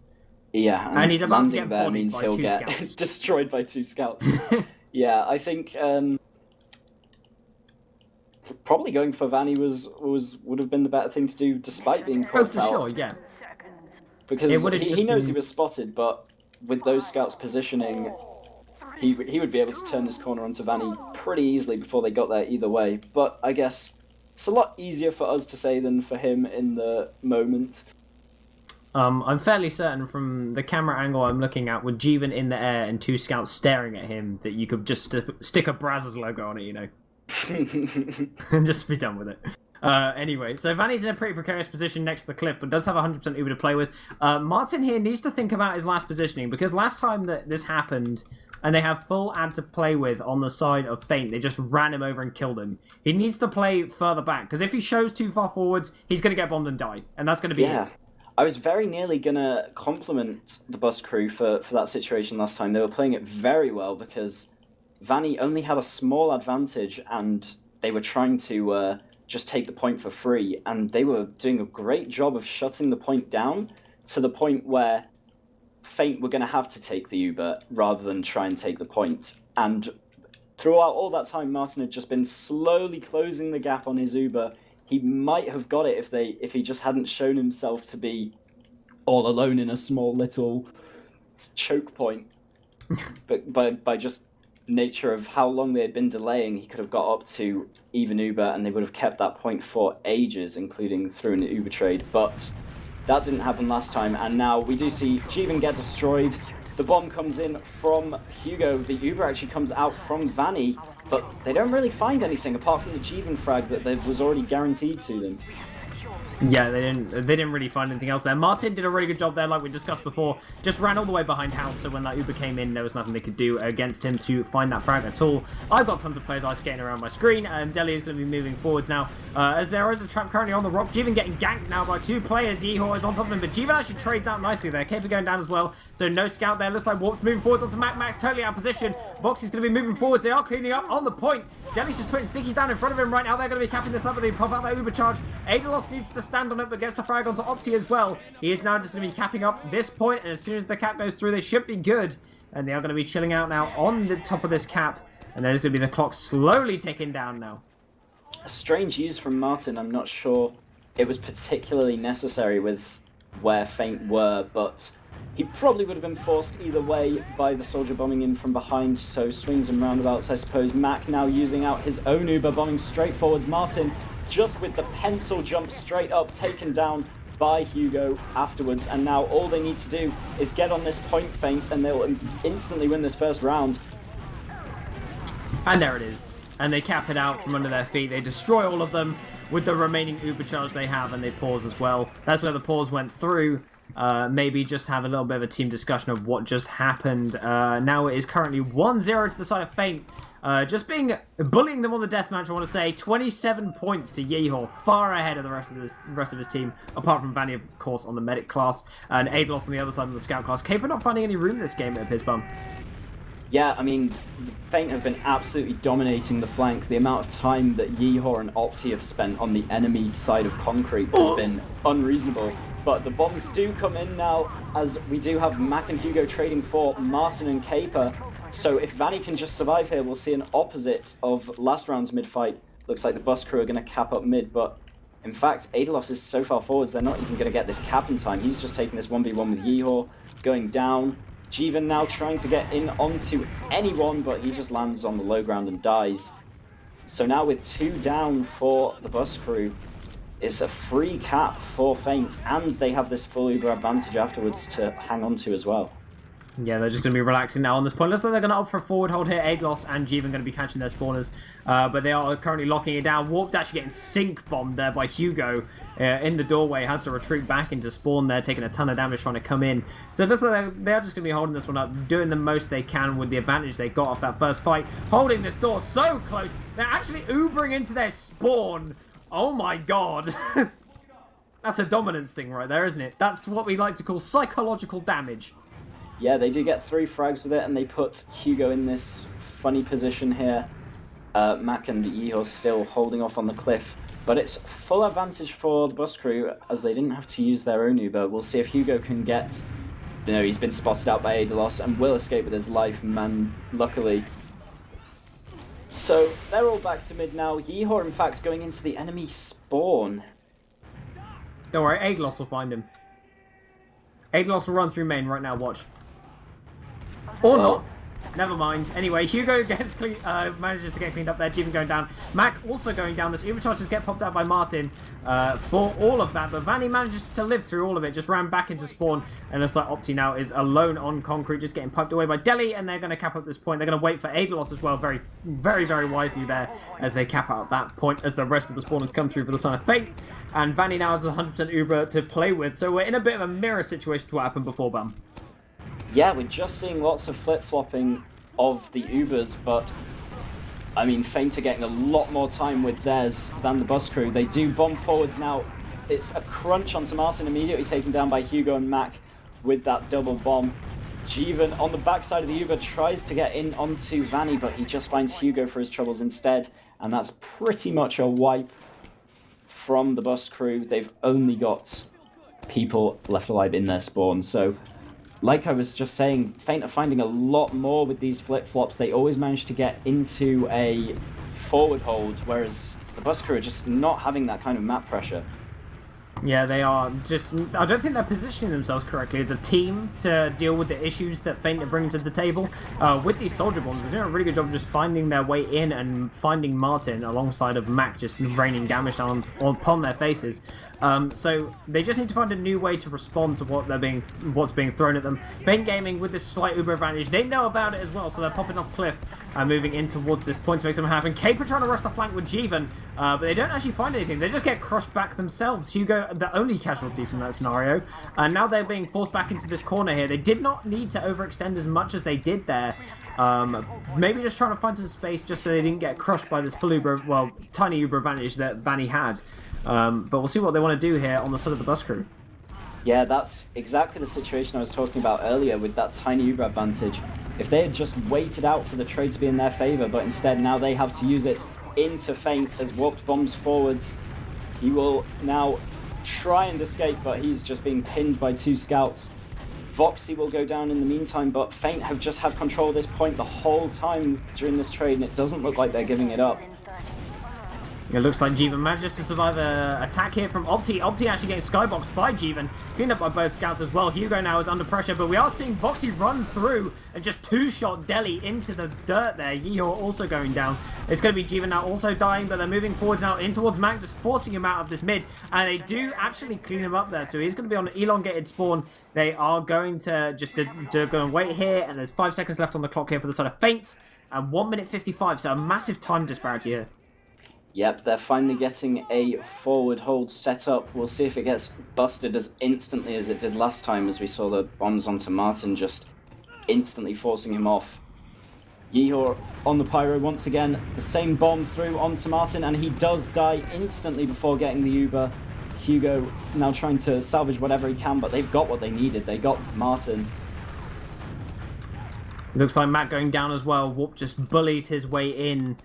Yeah, and he's about to get there bodied means by he'll two get scouts. destroyed by 2 scouts. Yeah, I think probably going for Vanny would have been the better thing to do, despite being caught out. Sure, yeah. Because he knows he was spotted, but with those scouts positioning, he would be able to turn this corner onto Vanny pretty easily before they got there either way. But I guess it's a lot easier for us to say than for him in the moment. I'm fairly certain from the camera angle I'm looking at, with Jeevan in the air and 2 scouts staring at him, that you could just stick a Brazzers logo on it, you know. And just be done with it. Anyway, so Vanny's in a pretty precarious position next to the cliff, but does have 100% Uber to play with. Martin here needs to think about his last positioning, because last time that this happened, and they have full ad to play with on the side of Feint, they just ran him over and killed him. He needs to play further back, because if he shows too far forwards, he's going to get bombed and die, and that's going to be it. I was very nearly going to compliment the bus crew for that situation last time. They were playing it very well, because Vanny only had a small advantage, and they were trying to just take the point for free, and they were doing a great job of shutting the point down to the point where Feint were going to have to take the Uber rather than try and take the point. And throughout all that time, Martin had just been slowly closing the gap on his Uber. He might have got it if he just hadn't shown himself to be all alone in a small little choke point. But by just nature of how long they had been delaying, he could have got up to even Uber, and they would have kept that point for ages, including through an Uber trade. But that didn't happen last time, and now we do see Jeevan get destroyed. The bomb comes in from Hugo. The Uber actually comes out from Vanny, but they don't really find anything apart from the Jeevan frag that was already guaranteed to them. Yeah, they didn't really find anything else there. Martin did a really good job there, like we discussed before. Just ran all the way behind house, so when that Uber came in, there was nothing they could do against him to find that frag at all. I've got tons of players ice skating around my screen, and Deli is going to be moving forwards now. As there is a trap currently on the rock. Jeevan getting ganked now by 2 players. Yeehor is on top of him, but Jeevan actually trades out nicely there. Caper going down as well, so no scout there. Looks like Warp's moving forwards onto Mac. Mac's totally out of position. Voxy's going to be moving forwards. They are cleaning up on the point. Deli's just putting stickies down in front of him right now. They're going to be capping this up, but they pop out that Uber charge. Aedalos needs to stand on it, but gets the frag onto Opti as well. He is now just going to be capping up this point, and as soon as the cap goes through, they should be good. And they are going to be chilling out now on the top of this cap, and there's going to be the clock slowly ticking down now. A strange use from Martin. I'm not sure it was particularly necessary with where Feint were, but he probably would have been forced either way by the soldier bombing in from behind, so swings and roundabouts, I suppose. Mac now using out his own Uber, bombing straight forwards. Martin just with the pencil jump straight up, taken down by Hugo afterwards, and now all they need to do is get on this point Feint, and they'll instantly win this first round. And there it is. And they cap it out from under their feet. They destroy all of them with the remaining Uber charge they have, and they pause as well. That's where the pause went through. Maybe just have a little bit of a team discussion of what just happened. Now it is currently 1-0 to the side of Feint. Just bullying them on the deathmatch, I want to say. 27 points to Yeehor, far ahead of the rest of his team, apart from Vanny, of course, on the medic class, and Aedalos on the other side of the scout class. Caper not finding any room this game at his bum. Yeah, I mean, Feint have been absolutely dominating the flank. The amount of time that Yeehor and Opti have spent on the enemy side of concrete has been unreasonable. But the bombs do come in now, as we do have Mac and Hugo trading for Martin and Caper. So if Vanny can just survive here, we'll see an opposite of last round's mid-fight. Looks like the bus crew are going to cap up mid, but in fact, Aedalos is so far forwards, they're not even going to get this cap in time. He's just taking this 1v1 with Yeehor, going down. Jeevan now trying to get in onto anyone, but he just lands on the low ground and dies. So now with 2 down for the bus crew, it's a free cap for Feint, and they have this full Uber advantage afterwards to hang on to as well. Yeah, they're just going to be relaxing now on this point. Looks like they're going to opt for a forward hold here. Aglos and Jeevan going to be catching their spawners. But they are currently locking it down. Warped actually getting sync bombed there by Hugo in the doorway. Has to retreat back into spawn there, taking a ton of damage trying to come in. So it looks like they're just going to be holding this one up, doing the most they can with the advantage they got off that first fight. Holding this door so close. They're actually Ubering into their spawn. Oh my god. That's a dominance thing right there, isn't it? That's what we like to call psychological damage. Yeah, they do get 3 frags with it, and they put Hugo in this funny position here. Mac and Yeehor still holding off on the cliff, but it's full advantage for the bus crew as they didn't have to use their own Uber. We'll see if Hugo can get... You know, he's been spotted out by Adelos and will escape with his life, man, luckily. So, they're all back to mid now. Yeehor, in fact, going into the enemy spawn. Don't worry, Adelos will find him. Adelos will run through main right now, watch. Or not. Never mind. Anyway, Hugo gets manages to get cleaned up there. Jeevan going down. Mac also going down. This Ubercharges get popped out by Martin for all of that. But Vanny manages to live through all of it. Just ran back into spawn. And looks like Opti now is alone on concrete. Just getting piped away by Delhi. And they're going to cap up this point. They're going to wait for Adelos as well. Very, very, very wisely there. As they cap out that point. As the rest of the spawners come through for the Son of Fate. And Vanny now has 100% Uber to play with. So we're in a bit of a mirror situation to what happened before, Bum. Yeah, we're just seeing lots of flip-flopping of the Ubers, but I mean, Feint are getting a lot more time with theirs than the bus crew. They do bomb forwards now. It's a crunch onto Martin, immediately taken down by Hugo and Mac with that double bomb. Jeevan on the backside of the Uber tries to get in onto Vanny, but he just finds Hugo for his troubles instead, and that's pretty much a wipe from the bus crew. They've only got people left alive in their spawn, so like I was just saying, Feint are finding a lot more with these flip-flops. They always manage to get into a forward hold, whereas the bus crew are just not having that kind of map pressure. Yeah, they are just... I don't think they're positioning themselves correctly as a team to deal with the issues that Feint are bringing to the table. With these soldier bombs, they're doing a really good job of just finding their way in and finding Martin alongside of Mac, just raining damage down upon their faces. So they just need to find a new way to respond to what's being thrown at them. Feint Gaming with this slight Uber advantage, they know about it as well, so they're popping off cliff and moving in towards this point to make something happen. Cape are trying to rush the flank with Jeevan, but they don't actually find anything. They just get crushed back themselves. Hugo, the only casualty from that scenario, and now they're being forced back into this corner here. They did not need to overextend as much as they did there. Maybe just trying to find some space just so they didn't get crushed by this full Uber, well, tiny Uber advantage that Vanny had. But we'll see what they want to do here on the side of the bus crew. Yeah, that's exactly the situation I was talking about earlier with that tiny Uber advantage. If they had just waited out for the trade to be in their favour, but instead now they have to use it into Feint as Warped bombs forwards. He will now try and escape, but he's just being pinned by 2 scouts. Voxy will go down in the meantime, but Feint have just had control of this point the whole time during this trade, and it doesn't look like they're giving it up. It looks like Jeevan manages to survive an attack here from Opti. Opti actually getting skyboxed by Jeevan. Cleaned up by both scouts as well. Hugo now is under pressure, but we are seeing Voxy run through and just 2-shot Delhi into the dirt there. Yeehor also going down. It's going to be Jeevan now also dying, but they're moving forwards now in towards Mac, just forcing him out of this mid. And they do actually clean him up there, so he's going to be on an elongated spawn. They are going to just go and wait here, and there's 5 seconds left on the clock here for the side of Feint. And 1 minute 55, so a massive time disparity here. Yep, they're finally getting a forward hold set up. We'll see if it gets busted as instantly as it did last time, as we saw the bombs onto Martin just instantly forcing him off. Yeehor on the pyro once again, the same bomb through onto Martin, and he does die instantly before getting the Uber. Hugo now trying to salvage whatever he can, but they've got what they needed. They got Martin. Looks like Matt going down as well. Warp just bullies his way in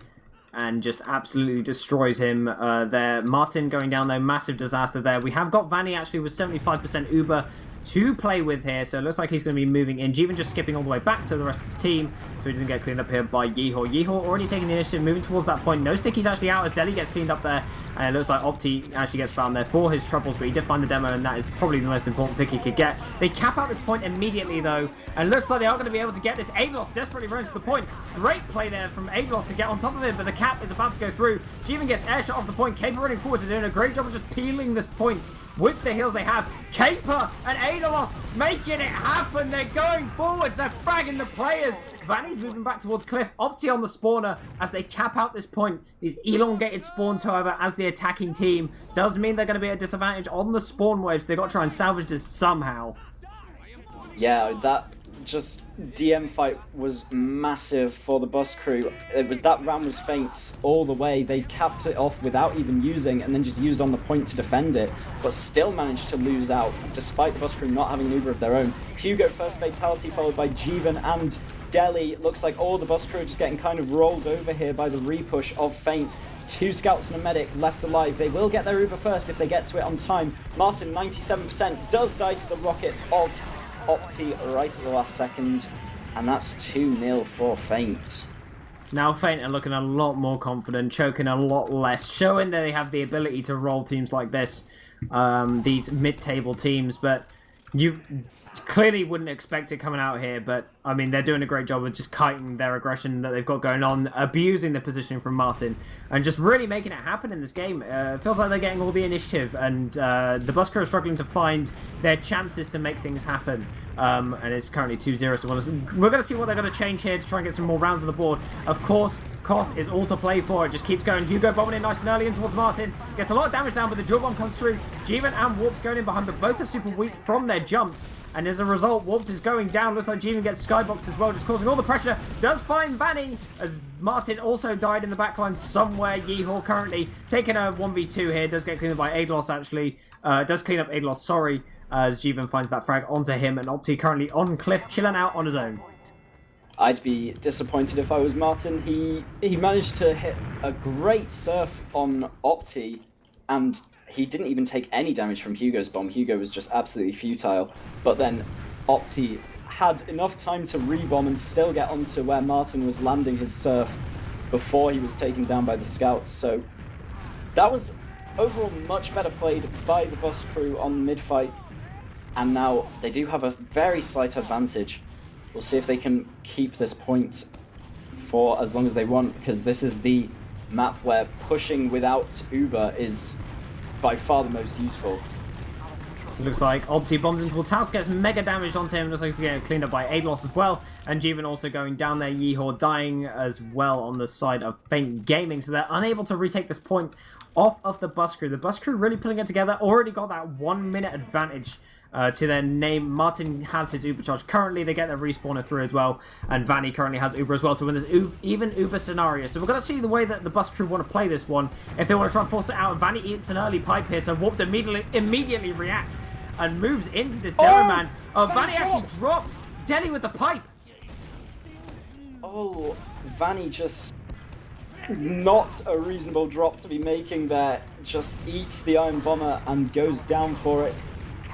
and just absolutely destroys him there. Martin going down though, massive disaster there. We have got Vanny actually with 75% Uber. to play with here, so it looks like he's going to be moving in. Jeevan just skipping all the way back to the rest of the team, so he doesn't get cleaned up here by Yeehor. Yeehor already taking the initiative, moving towards that point. No sticky's actually out as Deli gets cleaned up there, and it looks like Opti actually gets found there for his troubles, but he did find the demo, and that is probably the most important pick he could get. They cap out this point immediately, though, and looks like they are going to be able to get this. Aglos desperately runs to the point. Great play there from Aglos to get on top of him, but the cap is about to go through. Jeevan gets airshot off the point. Caper running forwards and doing a great job of just peeling this point with the heals they have. Caper and Aedalos making it happen. They're going forwards. They're fragging the players. Vanny's moving back towards Cliff. Opti on the spawner as they cap out this point. These elongated spawns, however, as the attacking team, does mean they're going to be at a disadvantage on the spawn waves. They've got to try and salvage this somehow. Yeah, that just DM fight was massive for the bus crew. That round was Faint's all the way. They capped it off without even using, and then just used on the point to defend it, but still managed to lose out, despite the bus crew not having an Uber of their own. Hugo first fatality, followed by Jeevan and Deli. Looks like all the bus crew are just getting kind of rolled over here by the repush of Faint. 2 scouts and a medic left alive. They will get their Uber first if they get to it on time. Martin, 97%, does die to the rocket of Opti right at the last second, and that's 2-0 for Faint. Now Faint are looking a lot more confident, choking a lot less, showing that they have the ability to roll teams like this, these mid-table teams, but you clearly wouldn't expect it coming out here, but I mean, they're doing a great job of just kiting their aggression that they've got going on, abusing the positioning from Martin, and just really making it happen in this game. It feels like they're getting all the initiative, and the bus crew are struggling to find their chances to make things happen. And it's currently 2-0, so we're going to see what they're going to change here to try and get some more rounds on the board. Of course, Koth is all to play for. It just keeps going. Hugo bombing in nice and early in towards Martin. Gets a lot of damage down, but the drill bomb comes through. Jeevan and Warped going in behind, but both are super weak from their jumps. And as a result, Warped is going down. Looks like Jeevan gets skyboxed as well, just causing all the pressure. Does find Vanny, as Martin also died in the backline somewhere. Yeehor currently taking a 1v2 here. Does get cleaned up by Aidlos, actually. Does clean up Aidlos, sorry. As Jeevan finds that frag onto him, and Opti currently on Cliff, chilling out on his own. I'd be disappointed if I was Martin. He managed to hit a great surf on Opti, and he didn't even take any damage from Hugo's bomb. Hugo was just absolutely futile. But then Opti had enough time to rebomb and still get onto where Martin was landing his surf before he was taken down by the scouts. So that was overall much better played by the bus crew on the mid-fight. And now they do have a very slight advantage. We'll see if they can keep this point for as long as they want, because this is the map where pushing without Uber is by far the most useful. Looks like Opti bombs into Taos, gets mega damaged onto him. Looks like he's getting cleaned up by Aidlos as well. And Jeevan also going down there. Yeehor dying as well on the side of Faint Gaming. So they're unable to retake this point off of the bus crew. The bus crew really pulling it together. Already got that 1 minute advantage to their name. Martin has his Uber charge currently. They get their respawner through as well. And Vanny currently has Uber as well. So when there's even Uber scenario. So we're going to see the way that the bus crew want to play this one. If they want to try and force it out. And Vanny eats an early pipe here. So Warped immediately reacts and moves into this demo man. Vanny actually drops Deli with the pipe. Oh, Vanny just not a reasonable drop to be making there. Just eats the Iron Bomber and goes down for it.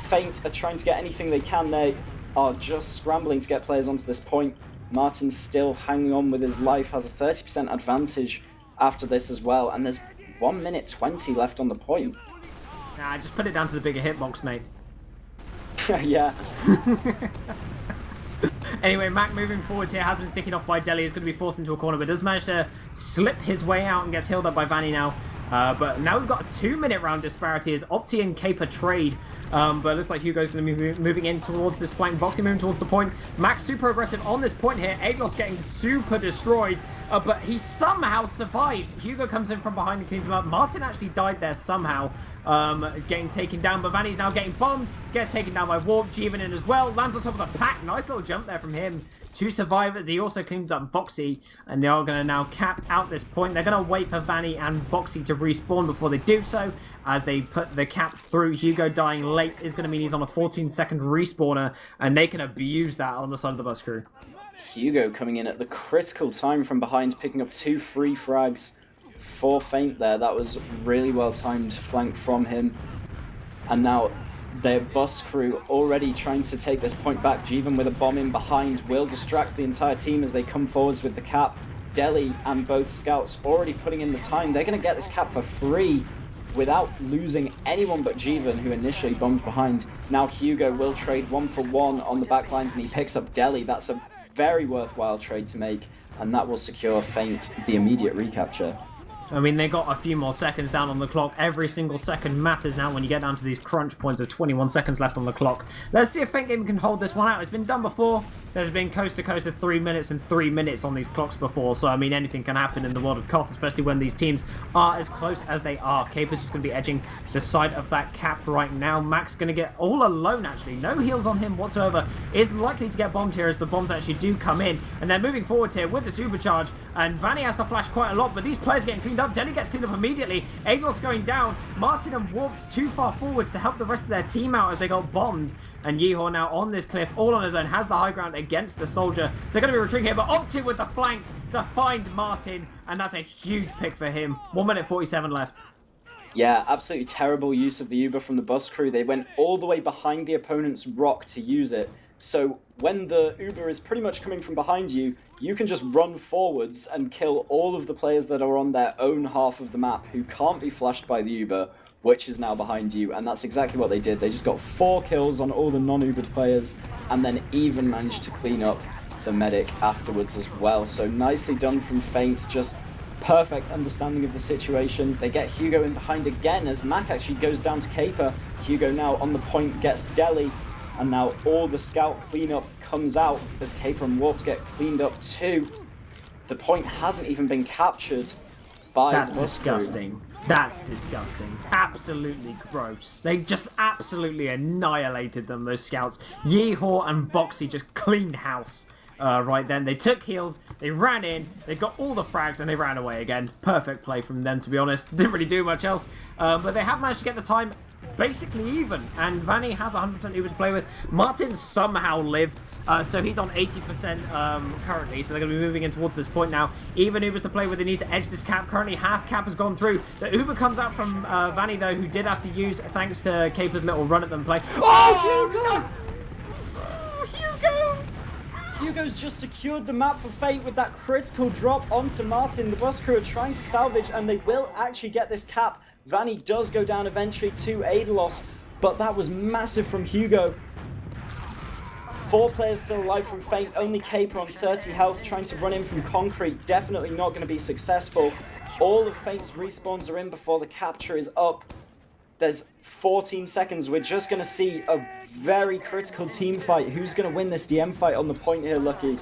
Faint are trying to get anything they can. They are just scrambling to get players onto this point. Martin's still hanging on with his life, has a 30% advantage after this as well, and there's 1 minute 20 left on the point. Nah, just put it down to the bigger hitbox, mate. Yeah. Anyway, Mac moving forwards here, has been sticking off by Deli, is going to be forced into a corner, but does manage to slip his way out and gets healed up by Vanny now. But now we've got a 2 minute round disparity as Opti and Caper trade. But it looks like Hugo's going to be moving in towards this flank. Voxy moving towards the point. Max super aggressive on this point here. Aidlos getting super destroyed. But he somehow survives. Hugo comes in from behind and cleans him up. Martin actually died there somehow. Getting taken down. But Vanny's now getting bombed. Gets taken down by Warp. Jeevan in as well. Lands on top of the pack. Nice little jump there from him. 2 survivors. He also cleans up Voxy, and they are going to now cap out this point. They're going to wait for Vanny and Voxy to respawn before they do so, as they put the cap through. Hugo dying late is going to mean he's on a 14-second respawner, and they can abuse that on the side of the bus crew. Hugo coming in at the critical time from behind, picking up 2 free frags for Faint there. That was really well timed flank from him. And now Their bus crew already trying to take this point back. Jeevan with a bomb in behind will distract the entire team as they come forwards with the cap. Delhi and both scouts already putting in the time. They're going to get this cap for free without losing anyone but Jeevan, who initially bombed behind. Now Hugo will trade 1-for-1 on the backlines, and he picks up Delhi. That's a very worthwhile trade to make, and that will secure Feint the immediate recapture. I mean, they got a few more seconds down on the clock. Every single second matters now when you get down to these crunch points of 21 seconds left on the clock. Let's see if Feint Gaming can hold this one out. It's been done before. There's been coast to coast of 3 minutes and 3 minutes on these clocks before. So, I mean, anything can happen in the world of Koth, especially when these teams are as close as they are. Caper's just going to be edging the side of that cap right now. Max going to get all alone, actually. No heals on him whatsoever. Is likely to get bombed here as the bombs actually do come in. And they're moving forward here with the supercharge. And Vanny has to flash quite a lot, but these players getting cleaned up. Denny gets cleaned up immediately. Aglos going down. Martin and Warped too far forwards to help the rest of their team out as they got bombed. And Yeehor now on this cliff, all on his own, has the high ground against the soldier. So they're going to be retreating here, but opted with the flank to find Martin. And that's a huge pick for him. 1 minute 47 left. Yeah, absolutely terrible use of the Uber from the bus crew. They went all the way behind the opponent's rock to use it. So when the Uber is pretty much coming from behind you, you can just run forwards and kill all of the players that are on their own half of the map who can't be flashed by the Uber, which is now behind you. And that's exactly what they did. They just got 4 kills on all the non-Ubered players and then even managed to clean up the medic afterwards as well. So nicely done from Feint, just perfect understanding of the situation. They get Hugo in behind again as Mac actually goes down to Caper. Hugo now on the point gets Delhi. And now all the scout cleanup comes out as Caper and Warped get cleaned up too. The point hasn't even been captured by That's the bus crew. disgusting. That's disgusting. Absolutely gross. They just absolutely annihilated them, those scouts. Yeehor and Voxy just cleaned house right then. They took heals, they ran in, they got all the frags, and they ran away again. Perfect play from them, to be honest. Didn't really do much else. But they have managed to get the time basically even, and Vanny has 100% Uber to play with. Martin somehow lived, so he's on 80% currently, so they're going to be moving in towards this point now. Even Ubers to play with, they need to edge this cap. Currently half cap has gone through. The Uber comes out from Vanny though, who did have to use, thanks to Caper's little run at them play. Oh, Hugo! Hugo's just secured the map for Feint with that critical drop onto Martin. The bus crew are trying to salvage, and they will actually get this cap. Vanny does go down eventually to Adelos, but that was massive from Hugo. 4 players still alive from Feint, only Caper on 30 health trying to run in from Concrete. Definitely not going to be successful. All of Feint's respawns are in before the capture is up. There's 14 seconds. We're just going to see a very critical team fight. Who's going to win this DM fight on the point here, Lucky?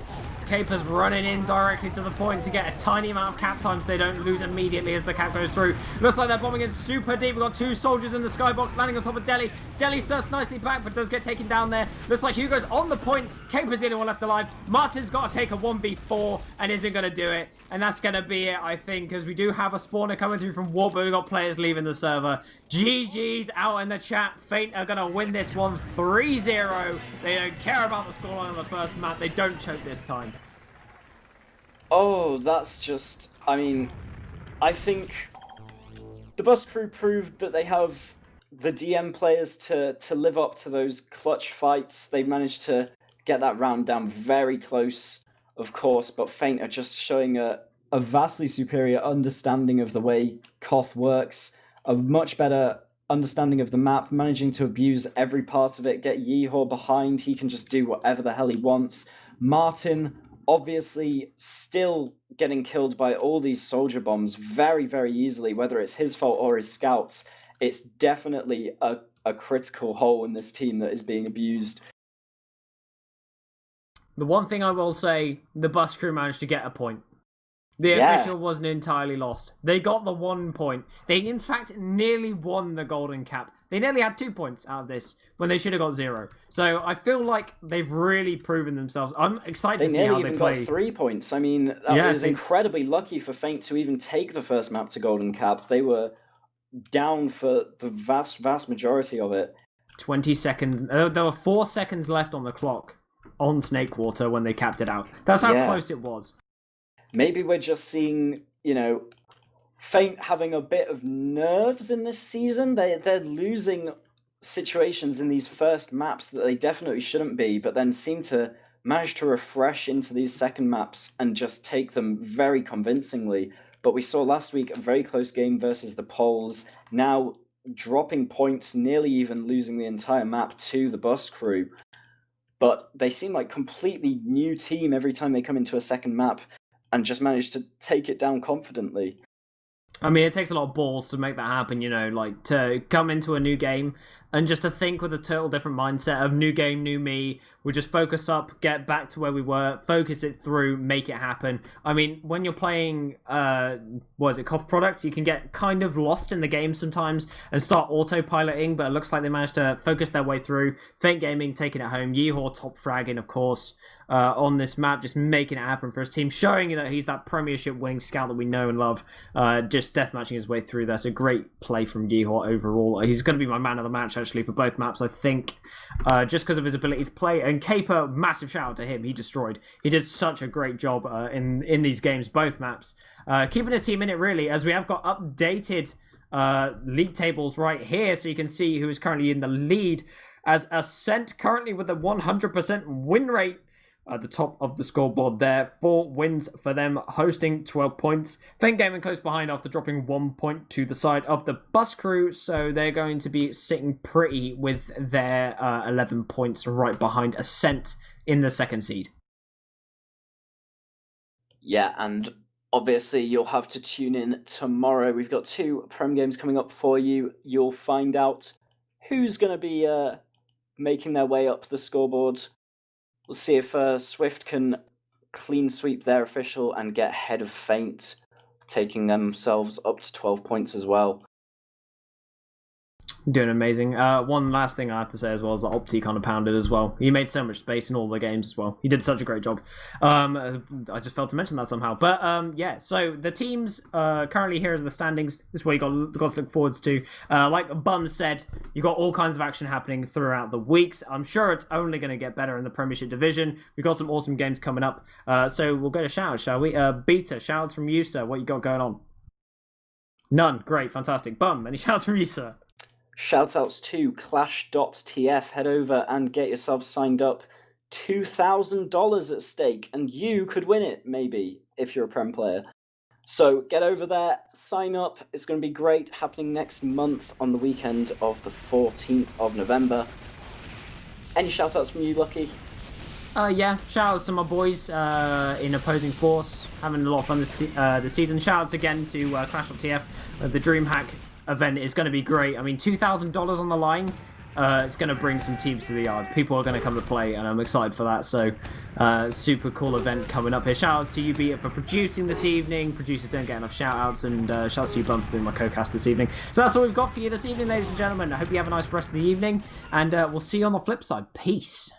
Caper's running in directly to the point to get a tiny amount of cap time so they don't lose immediately as the cap goes through. Looks like they're bombing in super deep. We've got 2 soldiers in the skybox landing on top of Delhi. Delhi surfs nicely back but does get taken down there. Looks like Hugo's on the point. Caper's the only one left alive. Martin's got to take a 1v4 and isn't going to do it. And that's going to be it, I think, because we do have a spawner coming through from Warp, but we've got players leaving the server. GG's out in the chat. Feint are going to win this one 3-0. They don't care about the scoreline on the first map. They don't choke this time. Oh, that's just... I mean, I think the bus crew proved that they have the DM players to live up to those clutch fights. They managed to get that round down very close, of course, but Feint are just showing a vastly superior understanding of the way Koth works, a much better understanding of the map, managing to abuse every part of it, get Yeehor behind. He can just do whatever the hell he wants. Martin, obviously, still getting killed by all these soldier bombs very, very easily, whether it's his fault or his scouts. It's definitely a critical hole in this team that is being abused. The one thing I will say, the bus crew managed to get a point. The official wasn't entirely lost. They got the 1 point. They, in fact, nearly won the golden cap. They nearly had 2 points out of this when they should have got 0. So I feel like they've really proven themselves. I'm excited to see how they play. They nearly even got 3 points. I mean, that was incredibly lucky for Feint to even take the first map to golden cap. They were down for the vast majority of it. 20 seconds. There were 4 seconds left on the clock on Snakewater when they capped it out. That's how close it was. Maybe we're just seeing, Feint having a bit of nerves in this season. They're losing situations in these first maps that they definitely shouldn't be, but then seem to manage to refresh into these second maps and just take them very convincingly. But we saw last week a very close game versus the Poles, now dropping points, nearly even losing the entire map to the bus crew. But they seem like completely new team every time they come into a second map and just manage to take it down confidently. I mean, it takes a lot of balls to make that happen, like to come into a new game and just to think with a total different mindset of new game, new me. We just focus up, get back to where we were, focus it through, make it happen. I mean, when you're playing, Cough Products, you can get kind of lost in the game sometimes and start autopiloting, but it looks like they managed to focus their way through. Faint Gaming taking it home, Yeehor top fragging, of course. On this map, just making it happen for his team, showing that he's that Premiership winning scout that we know and love, just deathmatching his way through. That's a great play from Yeehor overall. He's going to be my man of the match, actually, for both maps, I think, just because of his ability to play. And Caper, massive shout out to him. He destroyed. He did such a great job in these games, both maps. Keeping his team in it, really, as we have got updated league tables right here, so you can see who is currently in the lead, as Ascent currently with a 100% win rate at the top of the scoreboard there. 4 wins for them, hosting 12 points. Faint Gaming close behind after dropping 1 point to the side of the bus crew, so they're going to be sitting pretty with their 11 points right behind Ascent in the second seed. Yeah, and obviously you'll have to tune in tomorrow. We've got 2 Prem games coming up for you. You'll find out who's going to be making their way up the scoreboard. We'll see if Swift can clean sweep their official and get ahead of Faint, taking themselves up to 12 points as well. Doing amazing. One last thing I have to say as well is that Opti kind of pounded as well. He made so much space in all the games as well. He did such a great job. I just failed to mention that somehow. But yeah, so the teams currently here are the standings. This is what you got to look forwards to. Like Bum said, you got all kinds of action happening throughout the weeks. I'm sure it's only going to get better in the Premiership division. We've got some awesome games coming up. So we'll go to shout-outs, shall we? Beta, shout-outs from you, sir. What you got going on? None. Great. Fantastic. Bum, any shout-outs from you, sir? Shoutouts to Clash.tf. Head over and get yourself signed up. $2,000 at stake, and you could win it, maybe, if you're a Prem player. So get over there, sign up. It's going to be great, happening next month on the weekend of the 14th of November. Any shoutouts from you, Lucky? Yeah, shoutouts to my boys in Opposing Force. Having a lot of fun this season. Shoutouts again to Clash.tf. The DreamHack event is going to be great. I mean, $2,000 on the line. It's going to bring some teams to the yard. People are going to come to play, and I'm excited for that. So, super cool event coming up here. Shoutouts to you, Beat, for producing this evening. Producers don't get enough shoutouts, and shoutouts to you, Bum, for being my co-cast this evening. So that's all we've got for you this evening, ladies and gentlemen. I hope you have a nice rest of the evening, and we'll see you on the flip side. Peace.